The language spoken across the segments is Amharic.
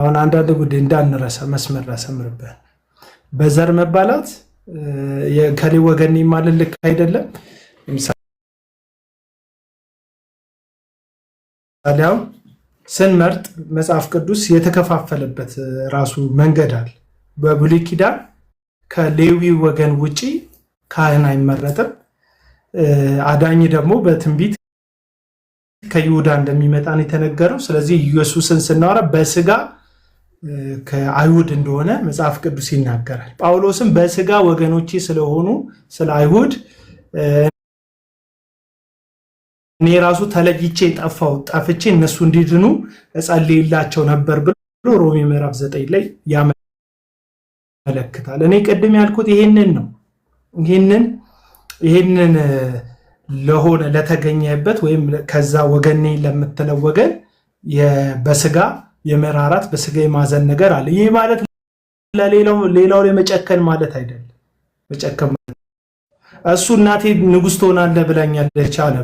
አሁን አንዳንድ ጉዳይ እንዳንረሳ መስመር ላሰምርበት። በዘር መባላት ከሌ ወገን ማለት ልክ አይደለም። ምሳሌ ስንመርጥ መጽሐፍ ቅዱስ የተከፋፈለበት ራሱ መንገድ አለ። በብሉይ ኪዳን ከሌዊ ወገን ውጪ ካህን አይመረጥም። አዳኝ ደግሞ በትንቢት ከይሁዳ እንደሚመጣ ነው የተነገረው። ስለዚህ ኢየሱስን ስናወራ በስጋ ከአይሁድ እንደሆነ መጽሐፍ ቅዱስ ይናገራል። ጳውሎስም በስጋ ወገኖቼ ስለሆኑ ስለ አይሁድ እኔ ራሱ ተለይቼ ጠፍቼ እነሱ እንዲድኑ እጸልይላቸው ነበር ብሎ ሮሜ ምዕራፍ 9 ላይ ያመለክታል። እኔ ቅድም ያልኩት ይሄንን ነው። ይሄንን ለሆነ ለተገኘበት ወይም ከዛ ወገኔ ለምትለው ወገን በስጋ የመራራት በስጋ የማዘን ነገር አለ። ይህ ማለት ሌላው ላይ መጨከን ማለት አይደለም። መጨከን እሱ እናቴ ንጉስ ትሆናለህ ብላኛለች አለ።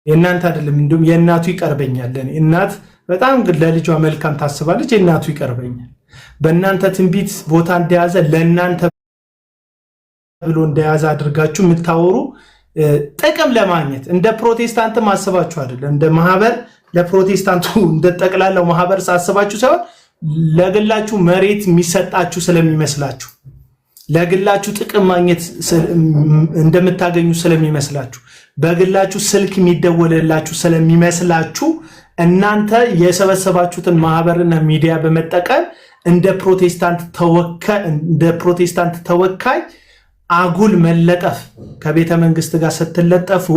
የእናንተ አይደለም፣ እንዲሁም የእናቱ ይቀርበኛል። እናት በጣም ለልጇ መልካም ታስባለች። የእናቱ ይቀርበኛል። በእናንተ ትንቢት ቦታ እንደያዘ ለእናንተ ብሎ እንደያዘ አድርጋችሁ የምታወሩ ጥቅም ለማግኘት እንደ ፕሮቴስታንት ማስባችሁ አይደለም። እንደ ማህበር ለፕሮቴስታንቱ እንደ ጠቅላላው ማህበር ሳስባችሁ ሳይሆን ለግላችሁ መሬት የሚሰጣችሁ ስለሚመስላችሁ፣ ለግላችሁ ጥቅም ማግኘት እንደምታገኙ ስለሚመስላችሁ፣ በግላችሁ ስልክ የሚደወልላችሁ ስለሚመስላችሁ እናንተ የሰበሰባችሁትን ማህበርና ሚዲያ በመጠቀም እንደ ፕሮቴስታንት ተወካይ አጉል መለጠፍ ከቤተ መንግስት ጋር ስትለጠፉ፣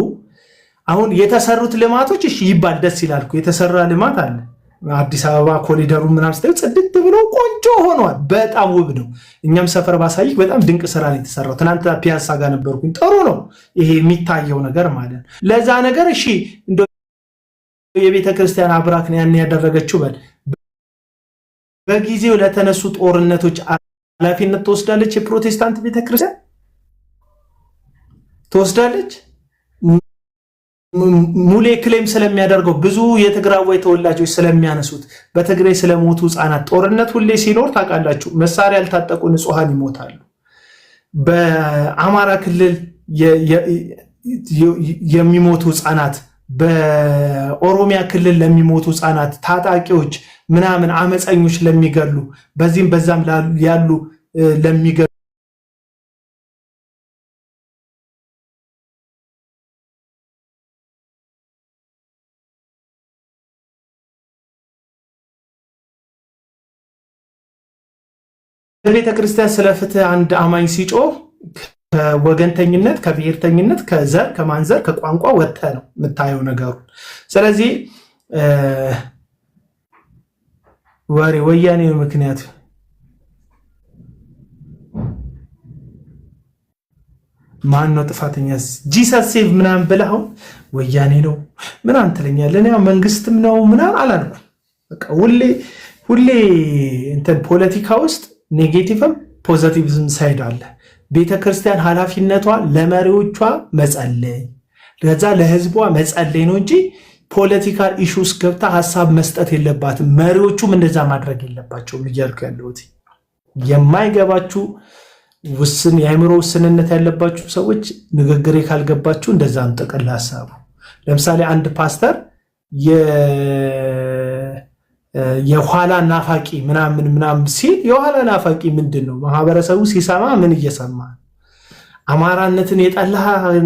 አሁን የተሰሩት ልማቶች እሺ ይባል ደስ ይላል። የተሰራ ልማት አለ። አዲስ አበባ ኮሪደሩ ምናምን ስታይ ጽድት ብሎ ቆንጆ ሆኗል። በጣም ውብ ነው። እኛም ሰፈር ባሳይክ በጣም ድንቅ ስራ ነው የተሰራው። ትናንት ፒያሳ ጋር ነበርኩኝ። ጥሩ ነው ይሄ የሚታየው ነገር ማለት ነው። ለዛ ነገር እሺ እንደው የቤተ ክርስቲያን አብራክ ነው ያን ያደረገችው በል። በጊዜው ለተነሱ ጦርነቶች ኃላፊነት ትወስዳለች የፕሮቴስታንት ቤተ ክርስቲያን ትወስዳለች። ሙሌ ክሌም ስለሚያደርገው ብዙ የትግራዋይ ተወላጆች ስለሚያነሱት በትግራይ ስለሞቱ ህፃናት ጦርነት ሁሌ ሲኖር ታውቃላችሁ፣ መሳሪያ ያልታጠቁ ንጹሃን ይሞታሉ። በአማራ ክልል የሚሞቱ ህፃናት፣ በኦሮሚያ ክልል ለሚሞቱ ህፃናት ታጣቂዎች ምናምን አመፀኞች ለሚገሉ በዚህም በዛም ያሉ ለሚገሉ ቤተ ክርስቲያን ስለ ፍትህ አንድ አማኝ ሲጮህ ከወገንተኝነት፣ ከብሔርተኝነት፣ ከዘር፣ ከማንዘር፣ ከቋንቋ ወጥተ ነው የምታየው ነገሩ። ስለዚህ ወያኔ ምክንያት ማን ነው ጥፋተኛ? ጂሰስ ሴቭ ምናምን ብለው ወያኔ ነው ምናምን ትለኛለህ። ያው መንግስትም ነው ምናምን አላልኩም። በቃ ሁሌ እንትን ፖለቲካ ውስጥ ኔጌቲቭም ፖዚቲቭም ሳይድ አለ። ቤተክርስቲያን ኃላፊነቷ ለመሪዎቿ መጸለይ፣ ለዛ ለህዝቧ መጸለይ ነው እንጂ ፖለቲካል ኢሹስ ገብታ ሐሳብ መስጠት የለባትም። መሪዎቹም እንደዛ ማድረግ የለባቸውም እያልኩ ያለሁት። የማይገባችሁ የአእምሮ ውስንነት ያለባችሁ ሰዎች ንግግሬ ካልገባችሁ እንደዛ ነው ጥቅል ሐሳቡ። ለምሳሌ አንድ ፓስተር የኋላ ናፋቂ ምናምን ሲል የኋላ ናፋቂ ምንድን ነው? ማህበረሰቡ ሲሰማ ምን እየሰማ አማራነትን የጠላ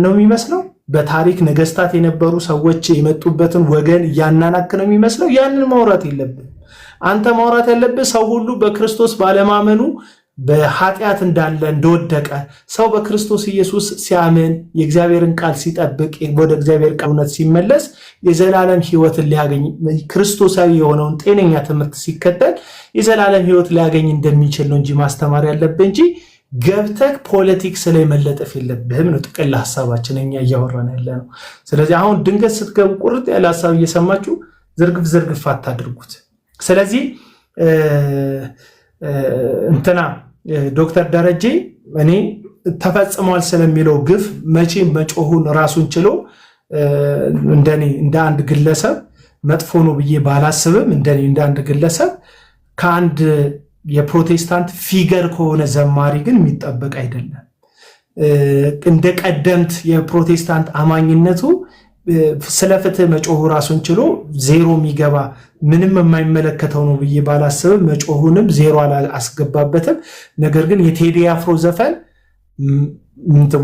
ነው የሚመስለው? በታሪክ ነገስታት የነበሩ ሰዎች የመጡበትን ወገን እያናናክ ነው የሚመስለው? ያንን ማውራት የለብን። አንተ ማውራት ያለብህ ሰው ሁሉ በክርስቶስ ባለማመኑ በኃጢአት እንዳለ እንደወደቀ፣ ሰው በክርስቶስ ኢየሱስ ሲያምን የእግዚአብሔርን ቃል ሲጠብቅ ወደ እግዚአብሔር ቃል እውነት ሲመለስ የዘላለም ህይወትን ሊያገኝ ክርስቶሳዊ የሆነውን ጤነኛ ትምህርት ሲከተል የዘላለም ህይወት ሊያገኝ እንደሚችል ነው እንጂ ማስተማር ያለብህ እንጂ ገብተህ ፖለቲክስ ላይ መለጠፍ የለብህም ነው ጥቅል ሐሳባችን እኛ እያወራን ያለ ነው። ስለዚህ አሁን ድንገት ስትገቡ ቁርጥ ያለ ሐሳብ እየሰማችሁ ዝርግፍ አታድርጉት። ስለዚህ እንትና ዶክተር ደረጀ እኔ ተፈጽሟል ስለሚለው ግፍ መቼም መጮሁን ራሱን ችሎ እንደኔ እንደ አንድ ግለሰብ መጥፎ ነው ብዬ ባላስብም እንደኔ እንዳንድ ግለሰብ ከአንድ የፕሮቴስታንት ፊገር ከሆነ ዘማሪ ግን የሚጠበቅ አይደለም። እንደ ቀደምት የፕሮቴስታንት አማኝነቱ ስለ ፍትህ መጮሁ ራሱን ችሎ ዜሮ የሚገባ ምንም የማይመለከተው ነው ብዬ ባላስብም መጮሁንም ዜሮ አላስገባበትም። ነገር ግን የቴዲ አፍሮ ዘፈን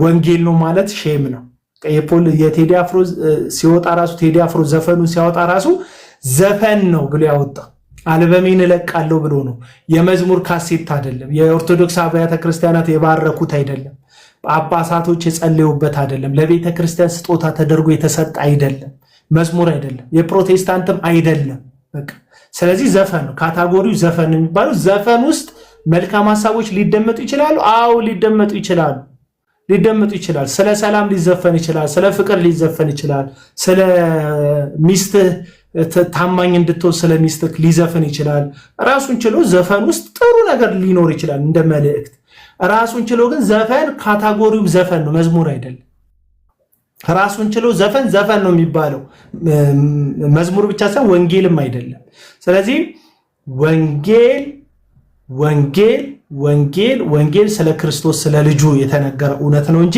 ወንጌል ነው ማለት ሼም ነው። የቴዲ አፍሮ ሲወጣ ራሱ ቴዲ አፍሮ ዘፈኑ ሲያወጣ ራሱ ዘፈን ነው ብሎ ያወጣ አልበሜን እለቃለሁ ብሎ ነው። የመዝሙር ካሴት አይደለም። የኦርቶዶክስ አብያተ ክርስቲያናት የባረኩት አይደለም። ጳጳሳቶች የጸለዩበት አይደለም። ለቤተ ክርስቲያን ስጦታ ተደርጎ የተሰጠ አይደለም። መዝሙር አይደለም። የፕሮቴስታንትም አይደለም። በቃ ስለዚህ ዘፈን ነው። ካታጎሪው ዘፈን ነው የሚባለው። ዘፈን ውስጥ መልካም ሀሳቦች ሊደመጡ ይችላሉ። አዎ ሊደመጡ ይችላሉ። ስለ ሰላም ሊዘፈን ይችላል። ስለ ፍቅር ሊዘፈን ይችላል። ስለ ሚስትህ ታማኝ እንድትሆን ስለ ሚስትህ ሊዘፈን ይችላል። ራሱን ችሎ ዘፈን ውስጥ ጥሩ ነገር ሊኖር ይችላል እንደ መልእክት። ራሱን ችሎ ግን ዘፈን ካታጎሪው ዘፈን ነው፣ መዝሙር አይደለም። ራሱን ችሎ ዘፈን ነው የሚባለው። መዝሙር ብቻ ሳይሆን ወንጌልም አይደለም። ስለዚህ ወንጌል ስለ ክርስቶስ ስለ ልጁ የተነገረ እውነት ነው እንጂ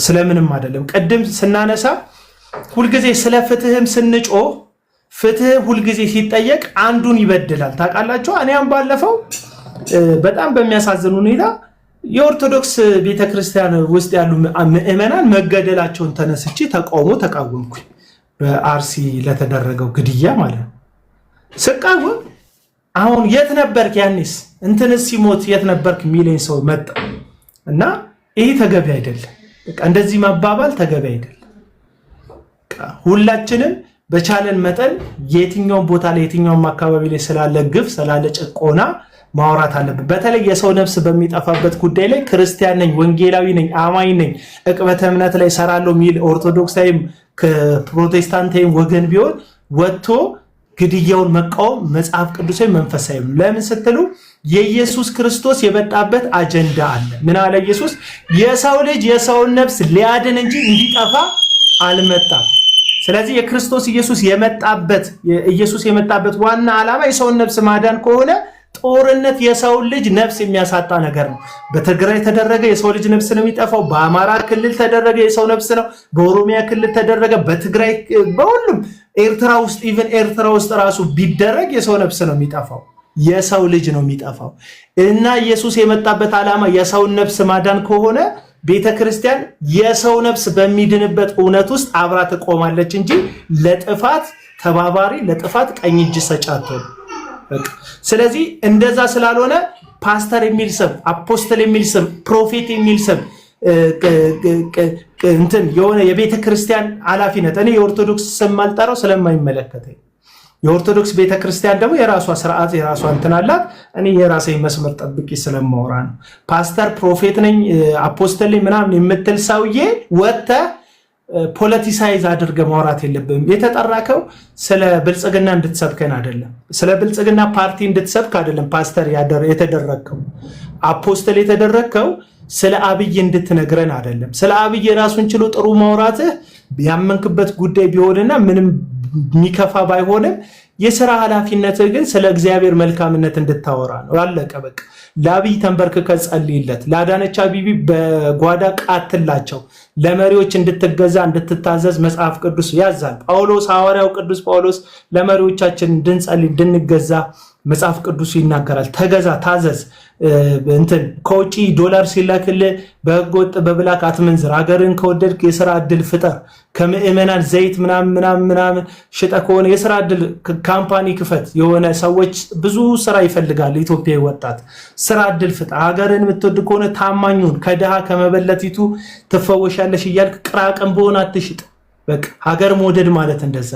ስለምንም አይደለም። ቅድም ስናነሳ ሁልጊዜ ስለ ፍትህም ስንጮህ ፍትህ ሁልጊዜ ሲጠየቅ አንዱን ይበድላል። ታውቃላችሁ እኔም ባለፈው በጣም በሚያሳዝን ሁኔታ የኦርቶዶክስ ቤተክርስቲያን ውስጥ ያሉ ምዕመናን መገደላቸውን ተነስቼ ተቃወምኩኝ። በአርሲ ለተደረገው ግድያ ማለት ነው ስቃወም አሁን የት ነበርክ ያኔስ እንትንስ ሲሞት የት ነበርክ ሚሊዮን ሰው መጣ እና ይሄ ተገቢ አይደለም። በቃ እንደዚህ መባባል ተገቢ አይደለም። ሁላችንም በቻለን መጠን የትኛውን ቦታ ላይ የትኛውን አካባቢ ላይ ስላለ ግፍ ስላለ ጭቆና ማውራት አለብን። በተለይ የሰው ነፍስ በሚጠፋበት ጉዳይ ላይ ክርስቲያን ነኝ፣ ወንጌላዊ ነኝ፣ አማኝ ነኝ፣ ዕቅበተ እምነት ላይ ሰራለሁ ሚል ኦርቶዶክሳዊም ከፕሮቴስታንታዊም ወገን ቢሆን ወጥቶ ግድያውን መቃወም መጽሐፍ ቅዱሳዊ መንፈሳዊ ነው። ለምን ስትሉ የኢየሱስ ክርስቶስ የመጣበት አጀንዳ አለ። ምን አለ ኢየሱስ? የሰው ልጅ የሰውን ነፍስ ሊያድን እንጂ እንዲጠፋ አልመጣም። ስለዚህ የክርስቶስ ኢየሱስ የመጣበት ዋና ዓላማ የሰውን ነፍስ ማዳን ከሆነ ጦርነት የሰውን ልጅ ነፍስ የሚያሳጣ ነገር ነው። በትግራይ ተደረገ የሰው ልጅ ነፍስ ነው የሚጠፋው። በአማራ ክልል ተደረገ የሰው ነፍስ ነው። በኦሮሚያ ክልል ተደረገ፣ በትግራይ በሁሉም ኤርትራ ውስጥ ራሱ ቢደረግ የሰው ነፍስ ነው የሚጠፋው። የሰው ልጅ ነው የሚጠፋው እና ኢየሱስ የመጣበት ዓላማ የሰውን ነፍስ ማዳን ከሆነ ቤተክርስቲያን የሰው ነፍስ በሚድንበት እውነት ውስጥ አብራ ትቆማለች እንጂ ለጥፋት ተባባሪ ለጥፋት ቀኝ እጅ ሰጪ አትሆንም። ስለዚህ እንደዛ ስላልሆነ ፓስተር የሚል ስም፣ አፖስትል የሚል ስም፣ ፕሮፌት የሚል ስም እንትን የሆነ የቤተክርስቲያን ኃላፊነት እኔ የኦርቶዶክስ ስም ማልጠራው ስለማይመለከተኝ የኦርቶዶክስ ቤተክርስቲያን ደግሞ የራሷ ስርዓት የራሷ እንትን አላት። እኔ የራሴ መስመር ጠብቄ ስለማወራ ነው። ፓስተር ፕሮፌት ነኝ አፖስትል ነኝ ምናምን የምትል ሰውዬ ወጥተህ ፖለቲሳይዝ አድርገ ማውራት የለብንም። የተጠራከው ስለ ብልጽግና እንድትሰብከን አይደለም፣ ስለ ብልጽግና ፓርቲ እንድትሰብክ አይደለም። ፓስተር የተደረከው አፖስትል የተደረከው ስለ አብይ እንድትነግረን አይደለም። ስለ አብይ ራሱን ችሎ ጥሩ ማውራትህ ያመንክበት ጉዳይ ቢሆንና ምንም የሚከፋ ባይሆንም የሥራ ኃላፊነትህ ግን ስለ እግዚአብሔር መልካምነት እንድታወራ ነው። አለቀ በቃ። ለአብይ ተንበርክከ ጸልይለት፣ ለአዳነች አቤቤ በጓዳ ቃትላቸው፣ ለመሪዎች እንድትገዛ እንድትታዘዝ መጽሐፍ ቅዱስ ያዛል። ሐዋርያው ቅዱስ ጳውሎስ ለመሪዎቻችን እንድንጸልይ እንድንገዛ መጽሐፍ ቅዱስ ይናገራል። ተገዛ፣ ታዘዝ። እንትን ከውጪ ዶላር ሲላክልህ በህገወጥ በብላክ አትመንዝር። ሀገርን ከወደድክ የሥራ ዕድል ፍጠር። ከምዕመናን ዘይት ምናምን ሽጠ ከሆነ የሥራ ዕድል ካምፓኒ ክፈት። የሆነ ሰዎች ብዙ ስራ ይፈልጋል። ኢትዮጵያዊ ወጣት ስራ ዕድል ፍጠር። ሀገርን የምትወድ ከሆነ ታማኙን ከድሃ ከመበለቲቱ ትፈወሻለሽ እያልክ ቅራቅም በሆነ አትሽጥ። በቃ ሀገር መውደድ ማለት እንደዛ።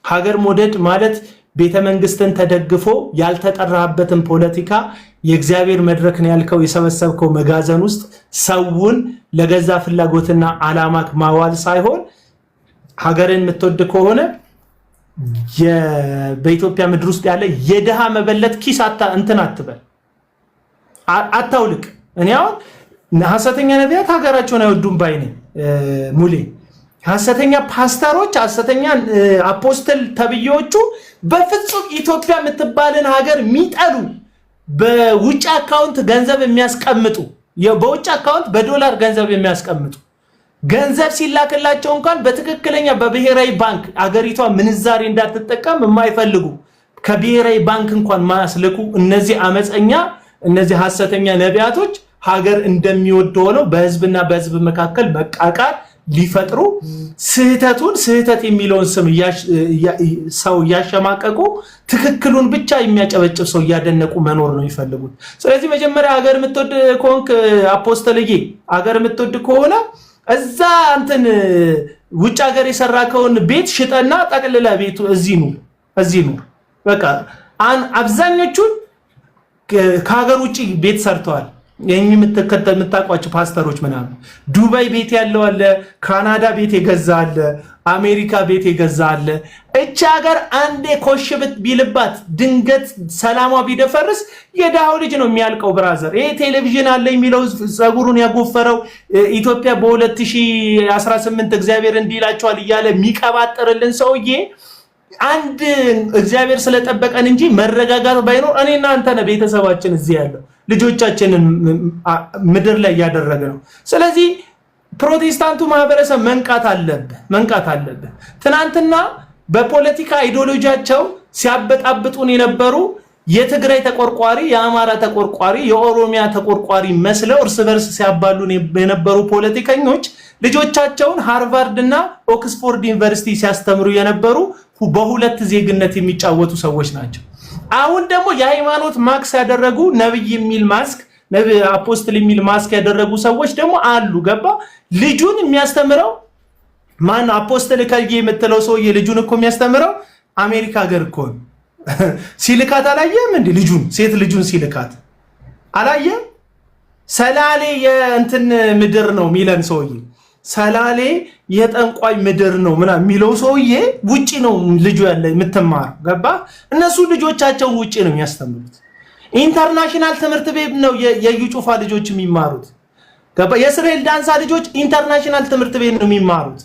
ሀገር መውደድ ማለት ቤተ መንግስትን ተደግፎ ያልተጠራበትን ፖለቲካ የእግዚአብሔር መድረክ ነው ያልከው የሰበሰብከው መጋዘን ውስጥ ሰውን ለገዛ ፍላጎትና ዓላማክ ማዋል ሳይሆን ሀገርን የምትወድ ከሆነ በኢትዮጵያ ምድር ውስጥ ያለ የድሃ መበለት ኪስ እንትን አትበል፣ አታውልቅ። እኔ አሁን ሐሰተኛ ነቢያት ሀገራቸውን አይወዱም ባይ ነኝ። ሙሌ ሐሰተኛ ፓስተሮች፣ ሐሰተኛ አፖስትል ተብዮቹ በፍጹም ኢትዮጵያ የምትባልን ሀገር የሚጠሉ በውጭ አካውንት ገንዘብ የሚያስቀምጡ በውጭ አካውንት በዶላር ገንዘብ የሚያስቀምጡ ገንዘብ ሲላክላቸው እንኳን በትክክለኛ በብሔራዊ ባንክ አገሪቷ ምንዛሬ እንዳትጠቀም የማይፈልጉ ከብሔራዊ ባንክ እንኳን ማያስልኩ እነዚህ አመፀኛ እነዚህ ሐሰተኛ ነቢያቶች ሀገር እንደሚወድ ሆነው በህዝብና በህዝብ መካከል መቃቃር ሊፈጥሩ ስህተት የሚለውን ስም ሰው ያሸማቀቁ ትክክሉን ብቻ የሚያጨበጭብ ሰው ያደነቁ መኖር ነው ይፈልጉት። ስለዚህ መጀመሪያ ሀገር የምትወድ ኮንክ አፖስተልዬ ሀገር የምትወድ ከሆነ እዛ አንተን ውጭ ሀገር የሰራከውን ቤት ሽጠና ጠቅልላ ቤቱ እዚህ ነው በቃ አብዛኞቹ ከሀገር ውጪ ቤት ሰርተዋል። የምታቋቸው ፓስተሮች ምናምን ዱባይ ቤት ያለው አለ፣ ካናዳ ቤት የገዛ አለ፣ አሜሪካ ቤት የገዛ አለ። እቺ ሀገር አንዴ ኮሽብት ቢልባት ድንገት ሰላሟ ቢደፈርስ የዳው ልጅ ነው የሚያልቀው። ብራዘር ይሄ ቴሌቪዥን አለ የሚለው ጸጉሩን ያጎፈረው ኢትዮጵያ በ2018 እግዚአብሔር እንዲላቸዋል እያለ የሚቀባጠርልን ሰውዬ አንድ እግዚአብሔር ስለጠበቀን እንጂ መረጋጋት ባይኖር እኔና አንተ ነህ ቤተሰባችን እዚህ ያለው ልጆቻችንን ምድር ላይ ያደረገ ነው። ስለዚህ ፕሮቴስታንቱ ማህበረሰብ መንቃት አለበት። ትናንትና በፖለቲካ አይዲዮሎጂያቸው ሲያበጣብጡን የነበሩ የትግራይ ተቆርቋሪ፣ የአማራ ተቆርቋሪ፣ የኦሮሚያ ተቆርቋሪ መስለው እርስ በርስ ሲያባሉን የነበሩ ፖለቲከኞች ልጆቻቸውን ሃርቫርድ እና ኦክስፎርድ ዩኒቨርሲቲ ሲያስተምሩ የነበሩ በሁለት ዜግነት የሚጫወቱ ሰዎች ናቸው። አሁን ደግሞ የሃይማኖት ማስክ ያደረጉ ነብይ የሚል ማስክ ነብይ አፖስትል የሚል ማስክ ያደረጉ ሰዎች ደግሞ አሉ። ገባ ልጁን የሚያስተምረው ማን አፖስትል ከልዬ የምትለው ሰውዬ ልጁን እኮ የሚያስተምረው አሜሪካ ሀገር እኮ ነው። ሲልካት አላየም እንዴ? ሴት ልጁን ሲልካት አላየም? ሰላሌ የእንትን ምድር ነው ሚለን ሰውዬ ሰላሌ የጠንቋይ ምድር ነው ምናምን የሚለው ሰውዬ ውጪ ነው ልጁ ያለ የምትማር ገባ። እነሱ ልጆቻቸውን ውጪ ነው የሚያስተምሩት። ኢንተርናሽናል ትምህርት ቤት ነው የዩ ጩፋ ልጆች የሚማሩት ገባ። የእስራኤል ዳንሳ ልጆች ኢንተርናሽናል ትምህርት ቤት ነው የሚማሩት።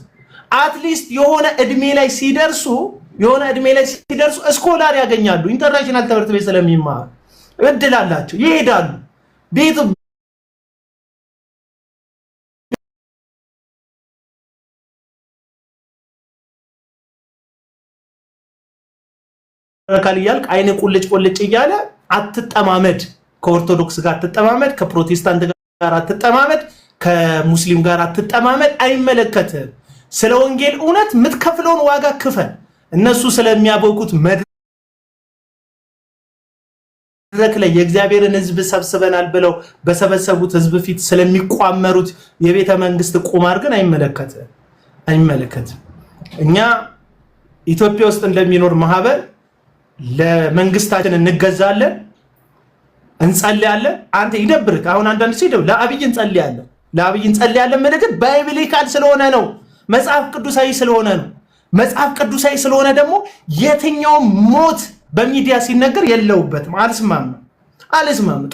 አትሊስት የሆነ እድሜ ላይ ሲደርሱ ስኮላር ያገኛሉ። ኢንተርናሽናል ትምህርት ቤት ስለሚማሩ እድል አላቸው፣ ይሄዳሉ ቤቱ ካል ይያልቅ አይነ ቁልጭ እያለ አትጠማመድ። ከኦርቶዶክስ ጋር አትጠማመድ፣ ከፕሮቴስታንት ጋር አትጠማመድ፣ ከሙስሊም ጋር አትጠማመድ። አይመለከትም። ስለ ወንጌል እውነት የምትከፍለውን ዋጋ ክፈል። እነሱ ስለሚያበቁት መድረክ ላይ የእግዚአብሔርን ሕዝብ ሰብስበናል ብለው በሰበሰቡት ሕዝብ ፊት ስለሚቋመሩት የቤተ መንግስት ቁማር ግን አይመለከትም። እኛ ኢትዮጵያ ውስጥ እንደሚኖር ማህበር ለመንግስታችን እንገዛለን፣ እንጸልያለን። አንተ ይደብርክ አሁን አንዳንድ ሲደው ለአብይ እንጸልያለን ማለት ባይብሊካል ስለሆነ ነው፣ መጽሐፍ ቅዱሳዊ ስለሆነ ነው። መጽሐፍ ቅዱሳዊ ስለሆነ ደግሞ የትኛው ሞት በሚዲያ ሲነገር የለውበትም። አልስማም።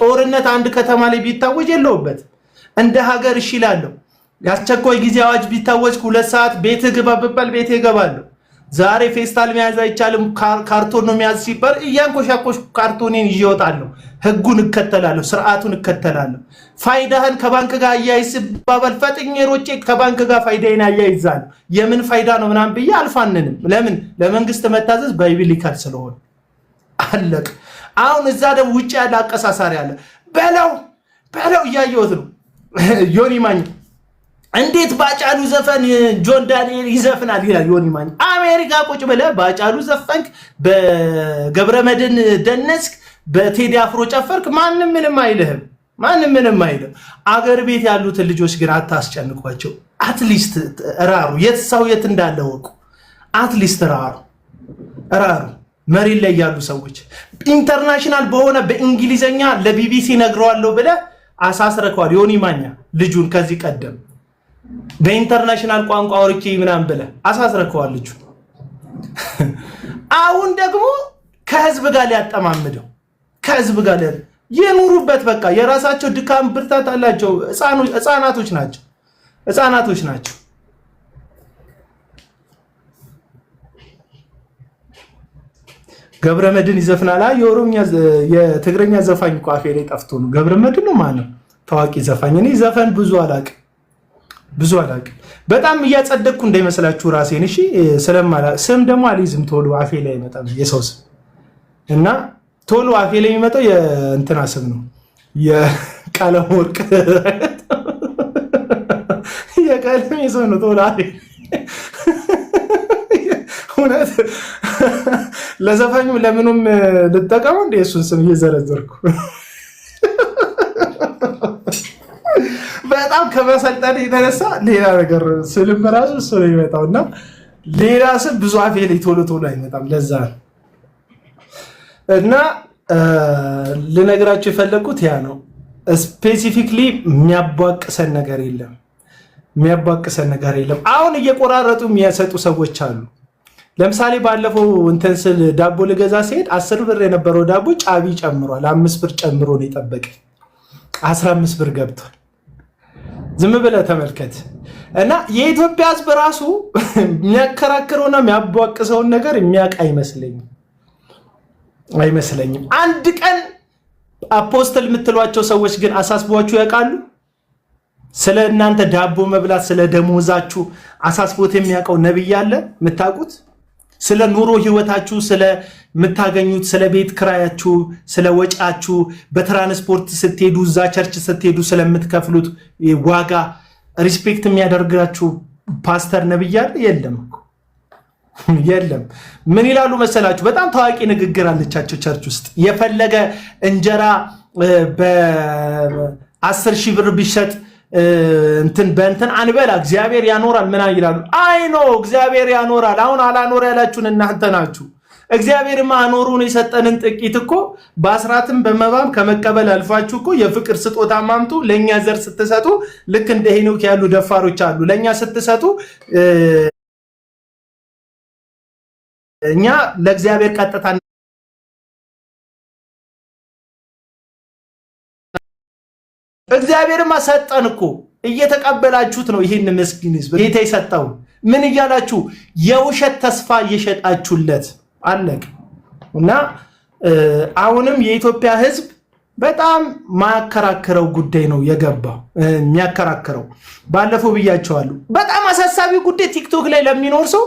ጦርነት አንድ ከተማ ላይ ቢታወጅ የለውበትም። እንደ ሀገር እሺ እላለሁ። ያስቸኳይ ጊዜ አዋጅ ቢታወጅ 2 ሰዓት ቤት ግባ ብባል ቤት ይገባለሁ። ዛሬ ፌስታል መያዝ አይቻልም ካርቶን ነው መያዝ ሲባል እያንኮሻኮሽ ካርቶኔን ይዤ እወጣለሁ። ህጉን እከተላለሁ፣ ስርዓቱን እከተላለሁ። ፋይዳህን ከባንክ ጋር አያይዝ ባባል ፈጥኜ ሮጬ ከባንክ ጋር ፋይዳዬን አያይዛለሁ። የምን ፋይዳ ነው ምናምን ብዬ አልፋንንም። ለምን? ለመንግስት መታዘዝ ባይብሊካል ስለሆነ አለቅ። አሁን እዛ ደግሞ ውጭ ያለ አቀሳሳሪ አለ። በለው እያየሁት ነው። ዮኒ ማኛ እንዴት ባጫሉ ዘፈን ጆን ዳንኤል ይዘፍናል ይላል ዮኒ ማኛ። አሜሪካ ቁጭ ብለህ ባጫሉ ዘፈንክ፣ በገብረመድን ደነስክ፣ በቴዲ አፍሮ ጨፈርክ፣ ማንም ምንም አይልህም። አገር ቤት ያሉትን ልጆች ግን አታስጨንቋቸው። አትሊስት ራሩ የት እንዳለ ወቁ። አትሊስት ራሩ መሬት ላይ ያሉ ሰዎች ኢንተርናሽናል በሆነ በእንግሊዘኛ ለቢቢሲ ነግረዋለሁ ብለህ አሳስረከዋል ዮኒ ማኛ ልጁን ከዚህ ቀደም በኢንተርናሽናል ቋንቋ አውርቼ ምናምን ብለህ አሳስረከዋል ልጁ። አሁን ደግሞ ከህዝብ ጋር ሊያጠማምደው የኑሩበት በቃ የራሳቸው ድካም ብርታት አላቸው። ህፃናቶች ናቸው። ገብረመድህን ይዘፍናል። የኦሮምኛ የትግረኛ ዘፋኝ እኮ አፌ ላይ ጠፍቶ ነው። ገብረመድህን ነው ማለት ታዋቂ ዘፋኝ። እኔ ዘፈን ብዙ አላውቅም። በጣም እያጸደቅኩ እንዳይመስላችሁ ራሴን። እሺ ስም ደግሞ አልይዝም ቶሎ አፌ ላይ አይመጣም የሰው ስም እና ቶሎ አፌ ላይ የሚመጣው የእንትና ስም ነው የቀለም ወርቅ የቀለም ሰው ነው ቶሎ አፌ እውነት ለዘፋኙም ለምኑም ልጠቀመው እንደ እሱን ስም እየዘረዘርኩ በጣም ከመሰልጠን የተነሳ ሌላ ነገር ስልም ራሱ እሱ ነው የሚመጣውና ሌላ ስም ብዙ አፌ ላይ ቶሎ አይመጣም። ለዛ እና ልነግራችሁ የፈለኩት ያ ነው። ስፔሲፊክሊ የሚያቧቅሰን ነገር የለም። አሁን እየቆራረጡ የሚያሰጡ ሰዎች አሉ። ለምሳሌ ባለፈው እንትን ስል ዳቦ ልገዛ ሲሄድ 10 ብር የነበረው ዳቦ ጫቢ ጨምሯል። 5 ብር ጨምሮ ነው የጠበቀኝ። 15 ብር ገብቷል። ዝም ብለህ ተመልከት። እና የኢትዮጵያ ሕዝብ ራሱ የሚያከራክረውና የሚያቧቅሰውን ነገር የሚያውቅ አይመስለኝም። አንድ ቀን አፖስትል የምትሏቸው ሰዎች ግን አሳስቧችሁ ያውቃሉ? ስለ እናንተ ዳቦ መብላት ስለ ደሞዛችሁ አሳስቦት የሚያውቀው ነብይ አለ የምታውቁት? ስለ ኑሮ ህይወታችሁ ስለምታገኙት ስለ ቤት ክራያችሁ ስለ ወጫችሁ በትራንስፖርት ስትሄዱ እዛ ቸርች ስትሄዱ ስለምትከፍሉት ዋጋ ሪስፔክት የሚያደርጋችሁ ፓስተር ነብይ አለ? የለም። ምን ይላሉ መሰላችሁ? በጣም ታዋቂ ንግግር አለቻቸው ቸርች ውስጥ የፈለገ እንጀራ በ10,000 ብር ቢሸጥ በእንትን አንበላ እግዚአብሔር ያኖራል ምናምን ይላሉ። አይኖ እግዚአብሔር ያኖራል። አሁን አላኖር ያላችሁን እናንተ ናችሁ። እግዚአብሔርማ አኖሩን የሰጠንን ጥቂት እኮ በአስራትም በመባም ከመቀበል አልፋችሁ እኮ የፍቅር ስጦታ ማምጡ ለእኛ ዘር ስትሰጡ ልክ እንደ ሄኖክ ያሉ ደፋሮች አሉ። ለእኛ ስትሰጡ እኛ ለእግዚአብሔር ቀጥታ እግዚአብሔርማ ሰጠን እኮ እየተቀበላችሁት ነው። ይሄን ምስኪን ህዝብ ጌታ የሰጠው ምን እያላችሁ የውሸት ተስፋ እየሸጣችሁለት አለቅ እና አሁንም የኢትዮጵያ ህዝብ በጣም ማከራከረው ጉዳይ ነው የገባው የሚያከራከረው። ባለፈው ብያቸዋለሁ። በጣም አሳሳቢ ጉዳይ ቲክቶክ ላይ ለሚኖር ሰው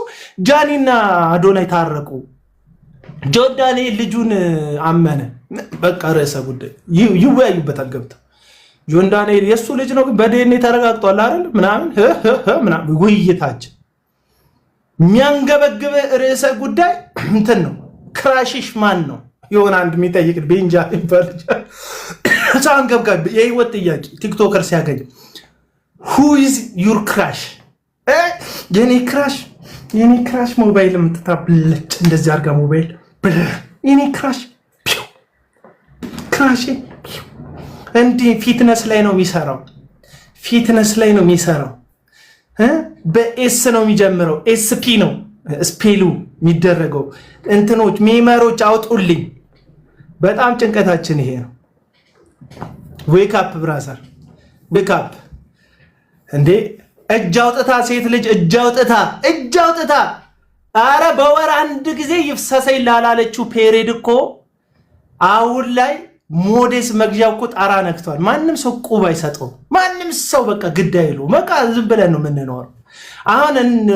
ጃኒና አዶናይ ታረቁ። ጆን ዳንኤል ልጁን አመነ። በቃ ርዕሰ ጉዳይ ይወያዩበታል ገብተው ጆን ዳንኤል የሱ ልጅ ነው ግን በዲኤንኤ ተረጋግጧል አይደል ምናምን ውይይታችን የሚያንገበግበ ርዕሰ ጉዳይ እንትን ነው። ክራሽሽ ማን ነው የሆነ አንድ የሚጠይቅ ቤንጃሚን በልጅ ሳንገብጋብ የህይወት ጥያቄ ቲክቶከር ሲያገኝ who is your crush የኔ ክራሽ ሞባይል የምትታብለጭ እንደዚህ አድርጋ ሞባይል የኔ ክራሽ እንዲህ ፊትነስ ላይ ነው የሚሰራው በኤስ ነው የሚጀምረው ኤስፒ ነው ስፔሉ የሚደረገው እንትኖች ሜመሮች አውጡልኝ። በጣም ጭንቀታችን ይሄ ነው። ዌክ አፕ ብራዘር ዌክ አፕ እንዴ! እጅ አውጥታ ሴት ልጅ እጅ አውጥታ አረ በወር አንድ ጊዜ ይፍሰሰኝ ላላለችው ፔሬድ እኮ አሁን ላይ ሞዴስ መግዣው እኮ ጣራ ነክቷል። ማንም ሰው ቁብ አይሰጠው። ማንም ሰው በቃ ግድ አይለው። በቃ ዝም ብለን ነው የምንኖረው። አሁን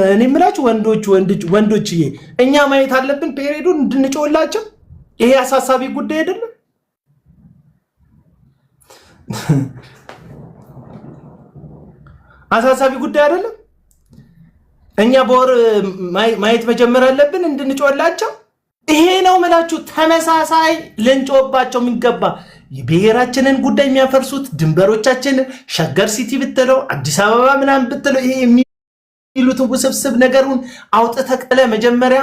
እኔ የምላችሁ ወንዶችዬ እኛ ማየት አለብን ፔሬዱን እንድንጮህላቸው። ይሄ አሳሳቢ ጉዳይ አይደለም? አሳሳቢ ጉዳይ አይደለም? እኛ በወር ማየት መጀመር አለብን እንድንጮህላቸው። ይሄ ነው የምላችሁ። ተመሳሳይ ልንጮህባቸው የሚገባ የብሔራችንን ጉዳይ የሚያፈርሱት ድንበሮቻችንን ሸገር ሲቲ ብትለው አዲስ አበባ ምናምን ብትለው ይሄ የሚሉትን ውስብስብ ነገሩን አውጥተህ ቀለ መጀመሪያ